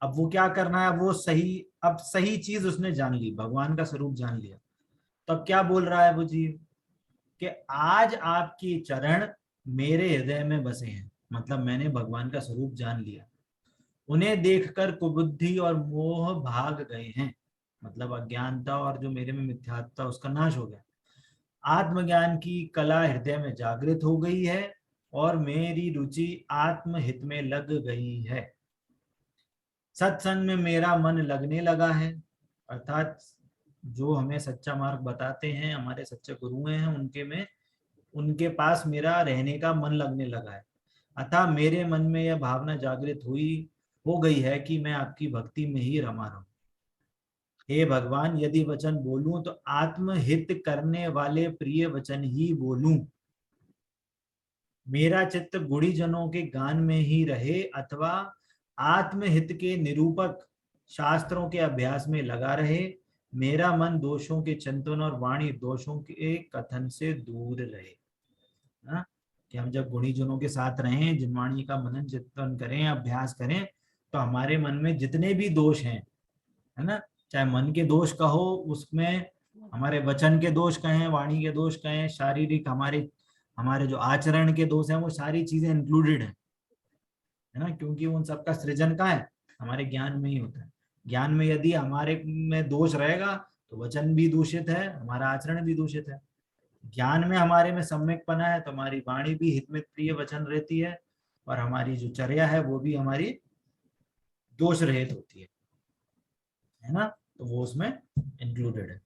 अब वो क्या करना है, वो सही, अब सही चीज उसने जान ली, भगवान का स्वरूप जान लिया। तो अब क्या बोल रहा है वो जीव कि आज आपकी चरण मेरे हृदय में बसे हैं, मतलब मैंने भगवान का स्वरूप जान लिया। उन्हें देखकर कुबुद्धि और मोह भाग गए हैं, मतलब अज्ञानता और जो मेरे में मिथ्यात्वता उसका नाश हो गया। आत्मज्ञान की कला हृदय में जागृत हो गई है और मेरी रुचि आत्महित में लग गई है। सत्संग में मेरा मन लगने लगा है, अर्थात जो हमें सच्चा मार्ग बताते हैं, हमारे सच्चे गुरु हैं, उनके पास मेरा रहने का मन लगने लगा है। अतः मेरे मन में यह भावना जागृत हो गई है कि मैं आपकी भक्ति में ही रमा रहूं। हे भगवान, यदि वचन बोलूं तो आत्महित करने वाले प्रिय वचन ही बोलूं। मेरा चित्त गुणीजनों के गान में ही रहे अथवा आत्महित के निरूपक शास्त्रों के अभ्यास में लगा रहे। मेरा मन दोषों के चिंतन और वाणी दोषों के कथन से दूर रहे। ना? कि हम जब गुणीजनों के साथ रहें, जिनवाणी का मनन चिंतन करें, अभ्यास करें, तो हमारे मन में जितने भी दोष हैं, है ना, चाहे मन के दोष कहो, उसमें हमारे वचन के दोष कहें, वाणी के दोष कहें, शारीरिक हमारे हमारे जो आचरण के दोष हैं, वो सारी चीजें इंक्लूडेड है ना, क्योंकि उन सबका सृजन कहाँ है, हमारे ज्ञान में ही होता है। ज्ञान में यदि हमारे में दोष रहेगा तो वचन भी दूषित है, हमारा आचरण भी दूषित है। ज्ञान में हमारे में सम्यकपना है तो हमारी वाणी भी हित में प्रिय वचन रहती है, और हमारी जो चर्या है वो भी हमारी दोष रहित होती है ना, तो वो उसमें इंक्लूडेड है।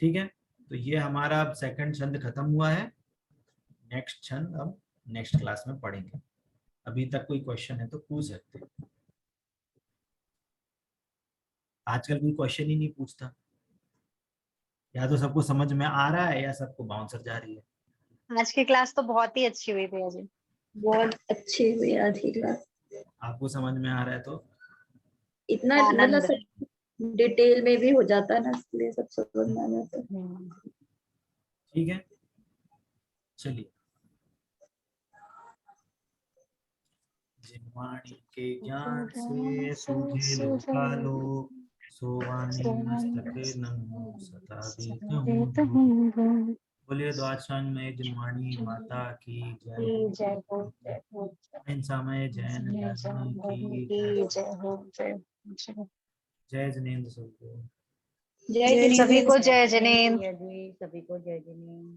ठीक है, तो ये हमारा अब सेकंड छंद खत्म हुआ है। नेक्स्ट छंद हम नेक्स्ट क्लास में पढ़ेंगे। अभी तक कोई क्वेश्चन है तो पूछ सकते हैं। आजकल कोई क्वेश्चन ही नहीं पूछता, या तो सबको समझ में आ रहा है या सबको बाउंसर जा रही है। आज की क्लास तो बहुत ही अच्छी हुई भैया जी। बहुत अच्छी हुई आज की क्लास। आपको समझ में आ रहा है तो इतना मतलब आनंद। सब डिटेल में भी हो जाता है ना, इसलिए सब समझ में आ जाता है। ठीक है, चलिए। जिनवाणी के ज्ञान से सूझे लोकालोक, सोवानी मस्तके नमो सदा बोलिए द्वादशांग में जिनवाणी माता की जय। जय हो, जय हो, अहिंसामय जैन धर्म की जय। जय हो, जय हो। जय जिनेंद्र सबको। जय सभी को जय जिनेंद्र। सभी को जय जिनेंद्र।